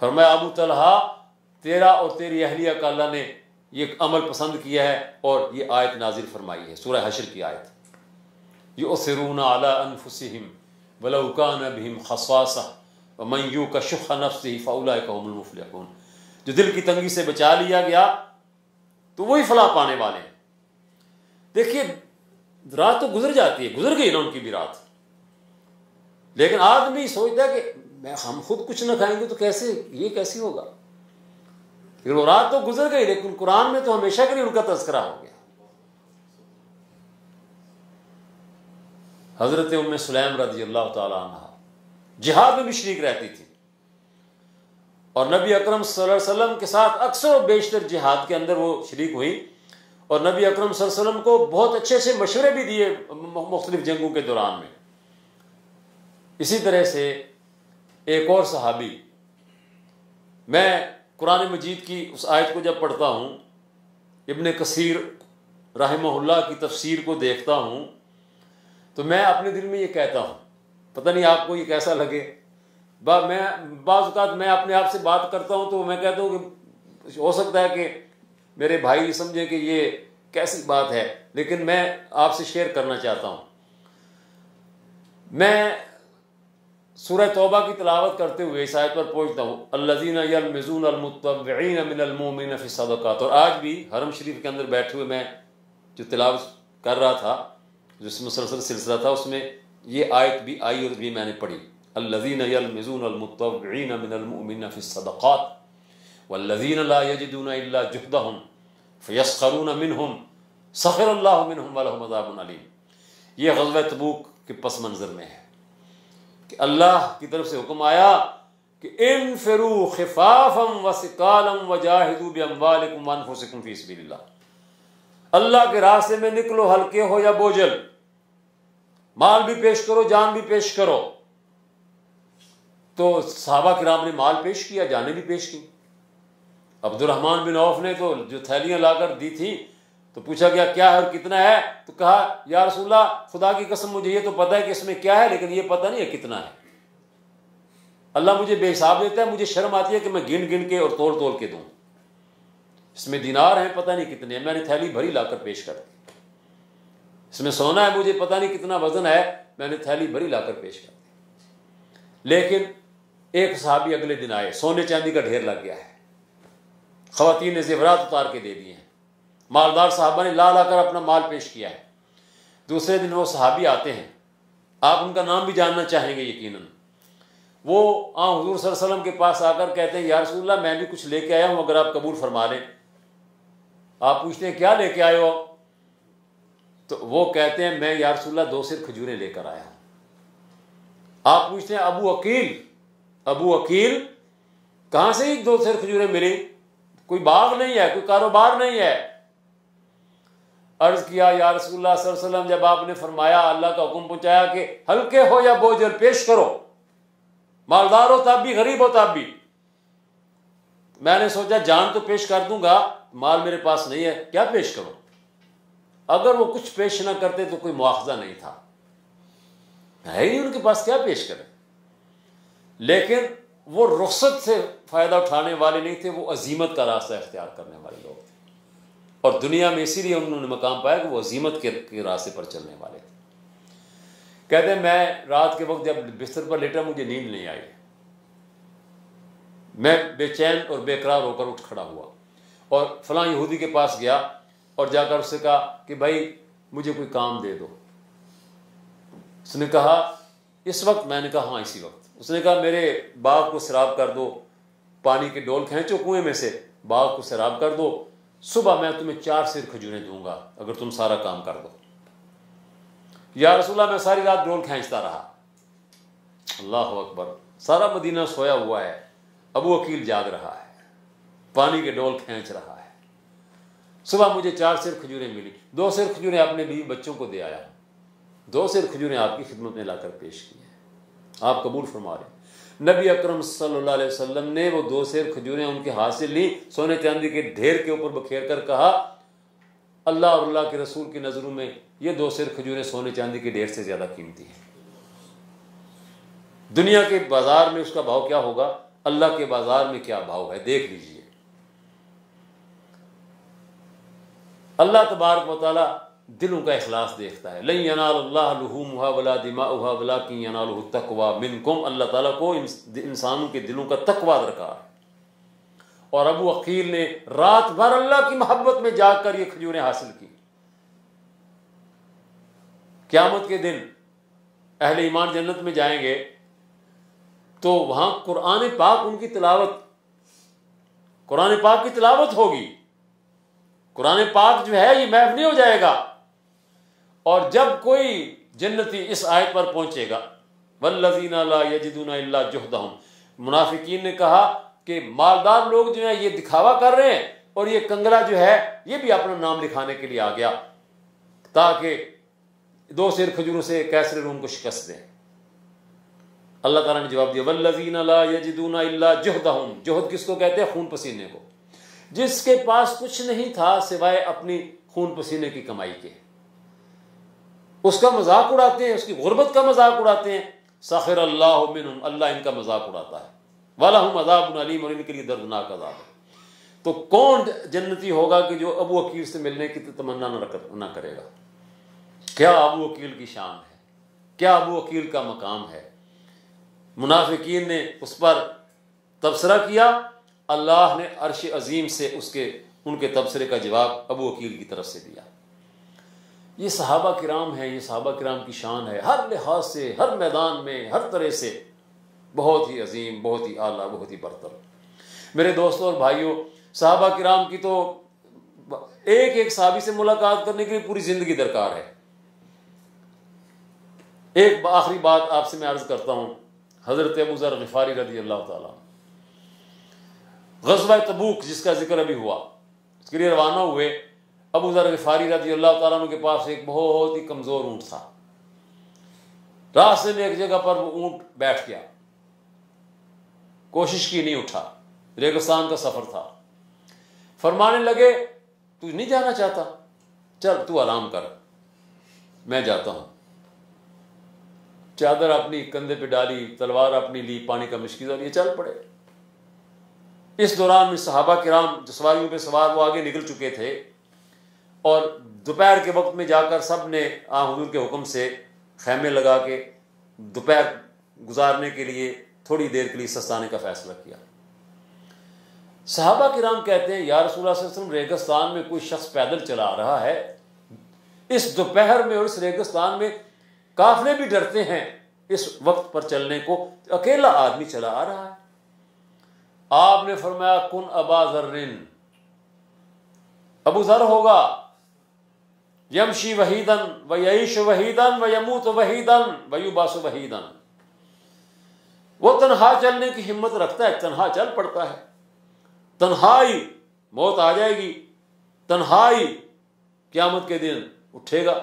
فرمایا ابو طلحہ، تیرا اور تیری اہلیہ کا اللہ نے یہ عمل پسند کیا ہے، اور یہ آیت نازل فرمائی ہے، سورہ حشر کی آیت، یؤثرون علی انفسہم ولو کان بہم خصاصہ ومن یوق شح نفسہ فاولئک هم المفلحون. جو دل کی تنگی سے بچا لیا گیا تو وہی فلاح پانے والے ہیں. دیکھیے رات تو گزر جاتی ہے، گزر گئی نا ان کی بھی رات، لیکن آدمی سوچتا ہے کہ ہم خود کچھ نہ کھائیں گے تو کیسے، یہ کیسے ہوگا. لیکن وہ رات تو گزر گئی، لیکن قرآن میں تو ہمیشہ کے لیے ان کا تذکرہ ہو گیا. حضرت ام سلیم رضی اللہ تعالی عنہ جہاد میں بھی شریک رہتی تھی، اور نبی اکرم صلی اللہ علیہ وسلم کے ساتھ اکثر و بیشتر جہاد کے اندر وہ شریک ہوئی، اور نبی اکرم صلی اللہ علیہ وسلم کو بہت اچھے سے مشورے بھی دیے مختلف جنگوں کے دوران میں. اسی طرح سے ایک اور صحابی، میں قرآن مجید کی اس آیت کو جب پڑھتا ہوں، ابن کثیر رحمہ اللہ کی تفسیر کو دیکھتا ہوں، تو میں اپنے دل میں یہ کہتا ہوں، پتہ نہیں آپ کو یہ کیسا لگے، میں بعض اوقات میں اپنے آپ سے بات کرتا ہوں تو میں کہتا ہوں کہ ہو سکتا ہے کہ میرے بھائی سمجھیں کہ یہ کیسی بات ہے، لیکن میں آپ سے شیئر کرنا چاہتا ہوں. میں سورہ توبہ کی تلاوت کرتے ہوئے اس آیت پر پہنچتا ہوں، الذین یلمزون المتطوعین من المؤمنین فی الصدقات. اور آج بھی حرم شریف کے اندر بیٹھے ہوئے میں جو تلاوت کر رہا تھا، جس مسلسل سلسلہ تھا، اس میں یہ آیت بھی آئی اور بھی میں نے پڑھی، الذین یلمزون المتطوعین من المؤمنین فی الصدقات والذین لا یجدون الا جہدہم فیسخرون منہم سخر اللہ منہم ولہم عذاب علیم. یہ غزوہ تبوک کے پس منظر میں ہے کہ اللہ کی طرف سے حکم آیا کہ انفروا خفافا وثقالا وجاہدوا باموالکم وانفسکم فی سبیل اللہ. اللہ کے راستے میں نکلو، ہلکے ہو یا بوجھل، مال بھی پیش کرو، جان بھی پیش کرو. تو صحابہ کرام نے مال پیش کیا، جانیں بھی پیش کی. عبد الرحمن بن عوف نے تو جو تھیلیاں لا کر دی تھی تو پوچھا گیا کیا ہے اور کتنا ہے، تو کہا یا رسول اللہ خدا کی قسم مجھے یہ تو پتہ ہے کہ اس میں کیا ہے، لیکن یہ پتہ نہیں ہے کتنا ہے. اللہ مجھے بے حساب دیتا ہے، مجھے شرم آتی ہے کہ میں گن گن کے اور تول تول کے دوں. اس میں دینار ہیں پتہ نہیں کتنے ہیں، میں نے تھیلی بھری لا کر پیش کر دی. اس میں سونا ہے، مجھے پتہ نہیں کتنا وزن ہے، میں نے تھیلی بھری لا کر پیش کر دی. لیکن ایک صحابی اگلے دن آئے، سونے چاندی کا ڈھیر لگ گیا ہے، خواتین نے زیورات اتار کے دے دیے ہیں، مالدار صحابہ نے لا کر اپنا مال پیش کیا ہے. دوسرے دن وہ صحابی آتے ہیں، آپ ان کا نام بھی جاننا چاہیں گے یقیناً. وہ حضور صلی اللہ علیہ وسلم کے پاس آ کر کہتے ہیں یا رسول اللہ میں بھی کچھ لے کے آیا ہوں، اگر آپ قبول فرما لیں. آپ پوچھتے ہیں کیا لے کے آئے ہو؟ تو وہ کہتے ہیں میں یا رسول اللہ 2 سیر کھجوریں لے کر آیا ہوں۔ آپ پوچھتے ہیں ابو عقیل کہاں سے ہی 2 سیر کھجوریں ملی؟ کوئی باغ نہیں ہے، کوئی کاروبار نہیں ہے۔ عرض کیا یا رسول اللہ صلی اللہ علیہ وسلم جب آپ نے فرمایا، اللہ کا حکم پہنچایا کہ ہلکے ہو یا بوجھل پیش کرو، مالدار ہو تب بھی، غریب ہو تب بھی، میں نے سوچا جان تو پیش کر دوں گا، مال میرے پاس نہیں ہے، کیا پیش کروں؟ اگر وہ کچھ پیش نہ کرتے تو کوئی مواخذہ نہیں تھا، ہے ہی ان کے پاس، کیا پیش کریں؟ لیکن وہ رخصت سے فائدہ اٹھانے والے نہیں تھے، وہ عزیمت کا راستہ اختیار کرنے والے لوگ تھے، اور دنیا میں اسی لیے انہوں نے مقام پایا کہ وہ عزیمت کے راستے پر چلنے والے تھے۔ کہتے ہیں میں رات کے وقت جب بستر پر لیٹا مجھے نیند نہیں آئی، میں بے چین اور بے قرار ہو کر اٹھ کھڑا ہوا اور فلاں یہودی کے پاس گیا اور جا کر اس سے کہا کہ بھائی مجھے کوئی کام دے دو۔ اس نے کہا اس وقت؟ میں نے کہا ہاں اسی وقت۔ اس نے کہا میرے باغ کو سیراب کر دو، پانی کے ڈول کھینچو کنویں میں سے، باغ کو سیراب کر دو، صبح میں تمہیں 4 سیر کھجوریں دوں گا اگر تم سارا کام کر دو۔ یا رسول اللہ میں ساری رات ڈول کھینچتا رہا۔ اللہ اکبر، سارا مدینہ سویا ہوا ہے، ابو عقیل جاگ رہا ہے، پانی کے ڈول کھینچ رہا ہے۔ صبح مجھے 4 سیر کھجوریں ملی، 2 سیر کھجوریں اپنے بیوی بچوں کو دے آیا، 2 سیر کھجوریں آپ کی خدمت میں لا کر پیش کی ہیں، آپ قبول فرما رہے ہیں۔ نبی اکرم صلی اللہ علیہ وسلم نے وہ 2 سیر کھجوریں ان کے ہاتھ سے لی، سونے چاندی کے ڈھیر کے اوپر بکھیر کر کہا اللہ اور اللہ کے رسول کی نظروں میں یہ 2 سیر کھجوریں سونے چاندی کے ڈھیر سے زیادہ قیمتی ہیں۔ دنیا کے بازار میں اس کا بھاؤ کیا ہوگا، اللہ کے بازار میں کیا بھاؤ ہے، دیکھ لیجئے۔ اللہ تبارک و تعالی دلوں کا اخلاص دیکھتا ہے۔ لن ینال اللہ لحومھا ولا دماؤھا ولکن ینالہ التقوی منکم، اللہ تعالیٰ کو انسانوں کے دلوں کا تقوی درکار ہے۔ اور ابو عقیل نے رات بھر اللہ کی محبت میں جاگ کر یہ کھجوریں حاصل کی۔ قیامت کے دن اہل ایمان جنت میں جائیں گے تو وہاں قرآن پاک ان کی تلاوت، قرآن پاک کی تلاوت ہوگی، قرآن پاک جو ہے یہ محو نہیں ہو جائے گا۔ اور جب کوئی جنتی اس آیت پر پہنچے گا والذین لا یجدون الا جہدہم، منافقین نے کہا کہ مالدار لوگ جو ہیں یہ دکھاوا کر رہے ہیں اور یہ کنگلا جو ہے یہ بھی اپنا نام لکھانے کے لیے آ گیا تاکہ 2 سیر کھجوروں سے کیسر روم کو شکست دیں۔ اللہ تعالیٰ نے جواب دیا والذین لا یجدون الا جہدہم، جہد کس کو کہتے ہیں؟ خون پسینے کو، جس کے پاس کچھ نہیں تھا سوائے اپنی خون پسینے کی کمائی کے، اس کا مذاق اڑاتے ہیں، اس کی غربت کا مذاق اڑاتے ہیں۔ سخر اللہ منہم، اللہ ان کا مذاق اڑاتا ہے۔ وَلَهُمْ عَذَابٌ عَلِيمٌ، اور ان کے لیے دردناک عذاب ہے۔ تو کون جنتی ہوگا کہ جو ابو عقیل سے ملنے کی تمنا نہ کرے گا؟ کیا ابو عقیل کی شان ہے، کیا ابو عقیل کا مقام ہے۔ منافقین نے اس پر تبصرہ کیا، اللہ نے عرش عظیم سے ان کے تبصرے کا جواب ابو عقیل کی طرف سے دیا۔ یہ صحابہ کرام ہیں، یہ صحابہ کرام کی شان ہے، ہر لحاظ سے، ہر میدان میں، ہر طرح سے بہت ہی عظیم، بہت ہی اعلیٰ، بہت ہی برتر۔ میرے دوستوں اور بھائیوں، صحابہ کرام کی تو ایک ایک صحابی سے ملاقات کرنے کے لیے پوری زندگی درکار ہے۔ ایک آخری بات آپ سے میں عرض کرتا ہوں، حضرت ابو ذر غفاری رضی اللہ تعالیٰ، غزوہ تبوک جس کا ذکر ابھی ہوا، اس کے لیے روانہ ہوئے۔ ابو ذر غفاری رضی اللہ تعالیٰ عنہ کے پاس ایک بہت ہی کمزور اونٹ تھا۔ راستے میں ایک جگہ پر وہ اونٹ بیٹھ گیا، کوشش کی نہیں اٹھا، ریگستان کا سفر تھا۔ فرمانے لگے تو نہیں جانا چاہتا، چل تو آرام کر، میں جاتا ہوں۔ چادر اپنی کندھے پہ ڈالی، تلوار اپنی لی، پانی کا مشکیزہ لیے چل پڑے۔ اس دوران میں صحابہ کرام جو سواریوں پہ سوار وہ آگے نکل چکے تھے، اور دوپہر کے وقت میں جا کر سب نے حضور کے حکم سے خیمے لگا کے دوپہر گزارنے کے لیے تھوڑی دیر کے لیے سستانے کا فیصلہ کیا۔ صحابہ کرام کہتے ہیں یا رسول اللہ صلی اللہ علیہ وسلم، ریگستان میں کوئی شخص پیدل چلا آ رہا ہے، اس دوپہر میں اور اس ریگستان میں قافلے بھی ڈرتے ہیں اس وقت پر چلنے کو، اکیلا آدمی چلا آ رہا ہے۔ آپ نے فرمایا کن ابا ذر، ابو ذر ہوگا، یمشی وحیدن ویعیش وحیدن ویموت وحیدن ویبعث وحیدن، وہ تنہا چلنے کی ہمت رکھتا ہے، تنہا چل پڑتا ہے، تنہائی موت آ جائے گی، تنہائی قیامت کے دن اٹھے گا۔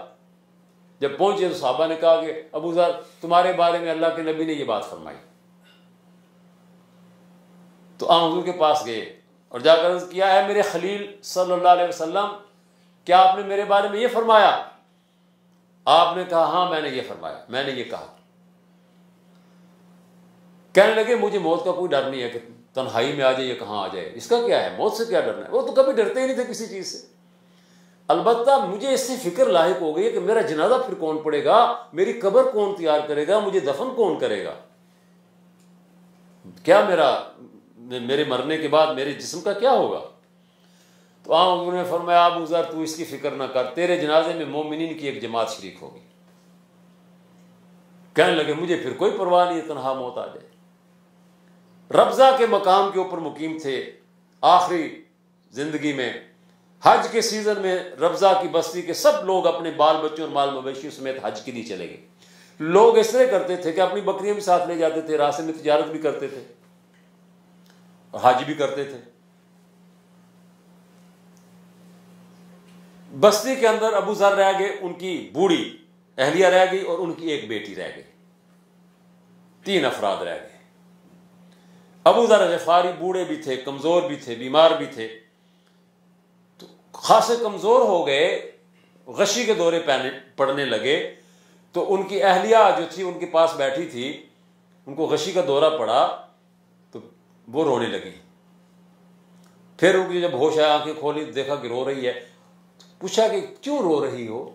جب پہنچے تو صحابہ نے کہا کہ ابو ذر تمہارے بارے میں اللہ کے نبی نے یہ بات فرمائی، تو آن حضور کے پاس گئے اور جا کر عرض کیا ہے میرے خلیل صلی اللہ علیہ وسلم، کیا آپ نے میرے بارے میں یہ فرمایا؟ آپ نے کہا ہاں میں نے یہ فرمایا، میں نے یہ کہا۔ کہنے لگے مجھے موت کا کوئی ڈر نہیں ہے کہ تنہائی میں آ جائے یا کہاں آ جائے، اس کا کیا ہے، موت سے کیا ڈرنا ہے، وہ تو کبھی ڈرتے ہی نہیں تھے کسی چیز سے۔ البتہ مجھے اس سے فکر لاحق ہو گئی ہے کہ میرا جنازہ پھر کون پڑے گا، میری قبر کون تیار کرے گا، مجھے دفن کون کرے گا، کیا میرے مرنے کے بعد میرے جسم کا کیا ہوگا؟ تو حضور نے فرمایا ابو ذر تو اس کی فکر نہ کر، تیرے جنازے میں مومنین کی ایک جماعت شریک ہوگی۔ کہنے لگے مجھے پھر کوئی پرواہ نہیں ہے، تنہا موت آ جائے۔ ربضہ کے مقام کے اوپر مقیم تھے آخری زندگی میں، حج کے سیزن میں ربضہ کی بستی کے سب لوگ اپنے بال بچوں اور مال مویشیوں سمیت حج کے لیے چلے گئے۔ لوگ اس طرح کرتے تھے کہ اپنی بکریاں بھی ساتھ لے جاتے تھے، راستے میں تجارت بھی کرتے تھے اور حج بھی کرتے تھے۔ بستی کے اندر ابو ذر رہ گئے، ان کی بوڑھی اہلیہ رہ گئی اور ان کی ایک بیٹی رہ گئی، 3 افراد رہ گئے۔ ابو ذر غفاری بوڑھے بھی تھے، کمزور بھی تھے، بیمار بھی تھے، تو خاصے کمزور ہو گئے، غشی کے دورے پڑنے لگے، تو ان کی اہلیہ جو تھی ان کے پاس بیٹھی تھی، ان کو غشی کا دورہ پڑا تو وہ رونے لگی۔ پھر ان کی جب ہوش آیا، آنکھیں کھولی، دیکھا کہ رو رہی ہے، پوچھا کہ کیوں رو رہی ہو؟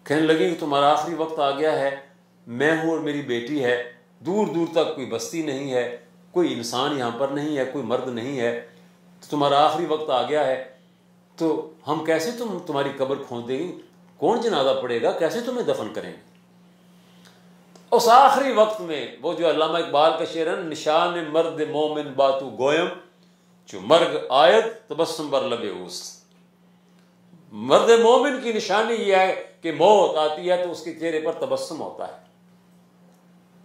کہنے لگی کہ تمہارا آخری وقت آ گیا ہے، میں ہوں اور میری بیٹی ہے، دور دور تک کوئی بستی نہیں ہے، کوئی انسان یہاں پر نہیں ہے، کوئی مرد نہیں ہے، تو تمہارا آخری وقت آ گیا ہے، تو ہم کیسے تمہاری قبر کھود دیں گے، کون جنازہ پڑے گا، کیسے تمہیں دفن کریں گے؟ اس آخری وقت میں وہ جو علامہ اقبال کا شعر ہے، نشان مرد مومن باتو گویم جو مرگ آیت تبسم بر لب اوست، مرد مومن کی نشانی یہ ہے کہ موت آتی ہے تو اس کے چہرے پر تبسم ہوتا ہے۔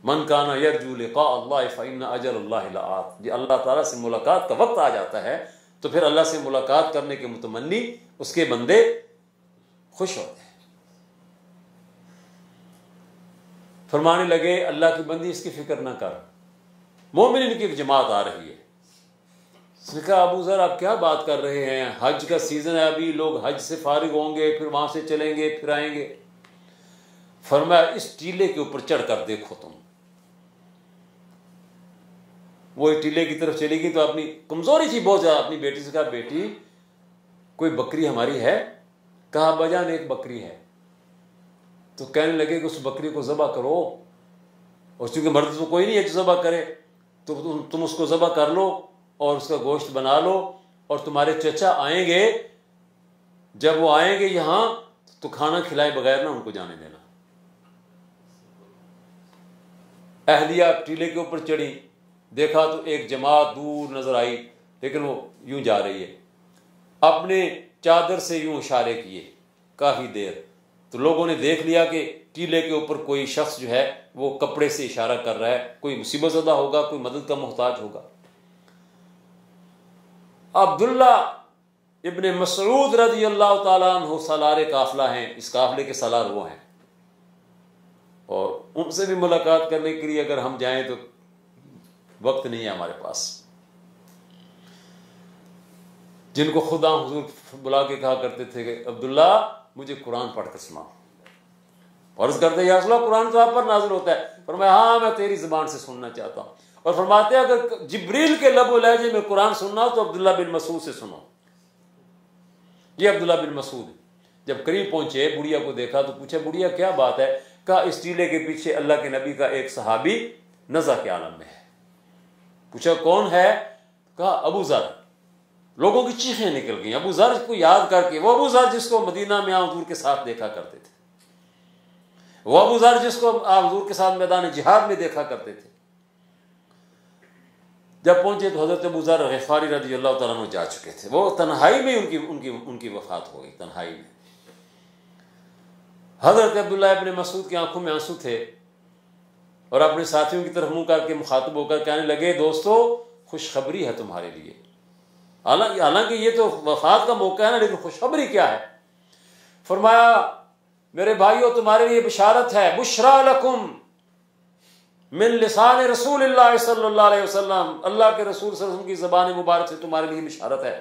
من کانا یرجو لقاء اللہ فإن اجل اللہ لآت، جی اللہ تعالیٰ سے ملاقات کا وقت آ جاتا ہے تو پھر اللہ سے ملاقات کرنے کے متمنی اس کے بندے خوش ہوتے ہیں۔ فرمانے لگے اللہ کی بندی اس کی فکر نہ کر، مومنین کی ایک جماعت آ رہی ہے۔ اس نے کہا ابو ذر آپ کیا بات کر رہے ہیں، حج کا سیزن ہے، ابھی لوگ حج سے فارغ ہوں گے، پھر وہاں سے چلیں گے، پھر آئیں گے۔ فرمایا اس ٹیلے کے اوپر چڑھ کر دیکھو تم۔ وہ ٹیلے کی طرف چلی گئی تو اپنی کمزوری تھی بہت زیادہ، اپنی بیٹی سے کہا بیٹی کوئی بکری ہماری ہے؟ کہا ابا جان ایک بکری ہے۔ تو کہنے لگے کہ اس بکری کو ذبح کرو، اور چونکہ مرد تو کوئی نہیں ہے جو ذبح کرے، تو تم اس کو ذبح کر لو اور اس کا گوشت بنا لو، اور تمہارے چچا آئیں گے، جب وہ آئیں گے یہاں تو کھانا کھلائے بغیر نہ ان کو جانے دینا۔ اہلیہ ٹیلے کے اوپر چڑھی، دیکھا تو ایک جماعت دور نظر آئی، لیکن وہ یوں جا رہی ہے، اپنے چادر سے یوں اشارے کیے کافی دیر، تو لوگوں نے دیکھ لیا کہ ٹیلے کے اوپر کوئی شخص جو ہے وہ کپڑے سے اشارہ کر رہا ہے، کوئی مصیبت زدہ ہوگا، کوئی مدد کا محتاج ہوگا۔ عبداللہ ابن مسعود رضی اللہ تعالیٰ عنہ سالار قافلہ ہیں، اس قافلے کے سالار وہ ہیں، اور ان سے بھی ملاقات کرنے کے لیے اگر ہم جائیں تو وقت نہیں ہے ہمارے پاس، جن کو خدا حضور بلا کے کہا کرتے تھے کہ عبداللہ مجھے قرآن پڑھ کر سنا۔ عرض کرتے یا رسول اللہ قرآن تو آپ پر نازل ہوتا ہے، فرمایا ہاں میں تیری زبان سے سننا چاہتا ہوں، اور فرماتے ہیں اگر جبریل کے لب و لہجے میں قرآن سننا ہو تو عبداللہ بن مسعود سے سنو۔ یہ عبداللہ بن مسعود جب قریب پہنچے بڑھیا کو دیکھا تو پوچھا بڑھیا کیا بات ہے؟ کہا اس ٹیلے کے پیچھے اللہ کے نبی کا ایک صحابی نزع کے عالم میں ہے۔ پوچھا کون ہے؟ کہا ابو ذر۔ لوگوں کی چیخیں نکل گئیں، ابو ذر کو یاد کر کے، وہ ابو ذر جس کو مدینہ میں حضور کے ساتھ دیکھا کرتے تھے، وہ ابو ذر جس کو حضور کے ساتھ میدان جہاد میں دیکھا کرتے تھے۔ جب پہنچے تو حضرت ابو ذر غفاری رضی اللہ تعالیٰ عنہ جا چکے تھے، وہ تنہائی میں ان کی وفات ہو گئی، تنہائی میں۔ حضرت عبداللہ ابن مسعود کی آنکھوں میں آنسو تھے اور اپنے ساتھیوں کی طرف منہ کر کے مخاطب ہو کر کہنے لگے دوستو خوشخبری ہے تمہارے لیے. حالانکہ یہ تو وفات کا موقع ہے نا، لیکن خوشخبری کیا ہے؟ فرمایا میرے بھائیو تمہارے لیے بشارت ہے، بشرا لکم من لسان رسول اللہ صلی اللہ علیہ وسلم، اللہ کے رسول صلی اللہ علیہ وسلم کی زبان مبارک سے تمہارے لیے بشارت ہے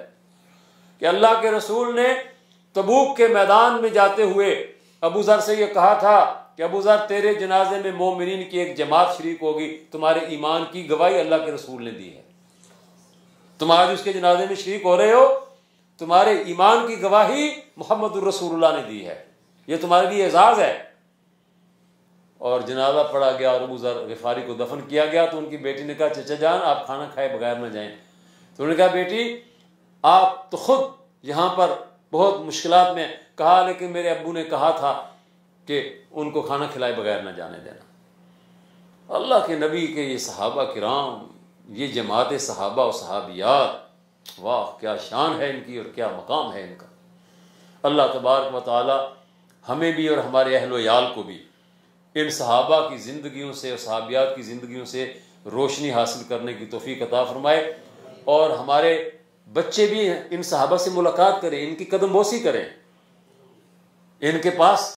کہ اللہ کے رسول نے تبوک کے میدان میں جاتے ہوئے ابو ذر سے یہ کہا تھا کہ ابو ذر تیرے جنازے میں مومنین کی ایک جماعت شریک ہوگی، تمہارے ایمان کی گواہی اللہ کے رسول نے دی ہے. تم آج اس کے جنازے میں شریک ہو رہے ہو، تمہارے ایمان کی گواہی محمد الرسول اللہ نے دی ہے، یہ تمہارے لیے اعزاز ہے. اور جنازہ پڑھا گیا اور ابو ذر غفاری کو دفن کیا گیا. تو ان کی بیٹی نے کہا چچا جان آپ کھانا کھائے بغیر نہ جائیں. تو انہوں نے کہا بیٹی آپ تو خود یہاں پر بہت مشکلات میں، کہا لیکن میرے ابو نے کہا تھا کہ ان کو کھانا کھلائے بغیر نہ جانے دینا. اللہ کے نبی کے یہ صحابہ کرام، یہ جماعت صحابہ و صحابیات، واہ کیا شان ہے ان کی اور کیا مقام ہے ان کا. اللہ تبارک و تعالی ہمیں بھی اور ہمارے اہل و عیال کو بھی ان صحابہ کی زندگیوں سے اور صحابیات کی زندگیوں سے روشنی حاصل کرنے کی توفیق عطا فرمائے، اور ہمارے بچے بھی ان صحابہ سے ملاقات کریں، ان کی قدم بوسی کریں، ان کے پاس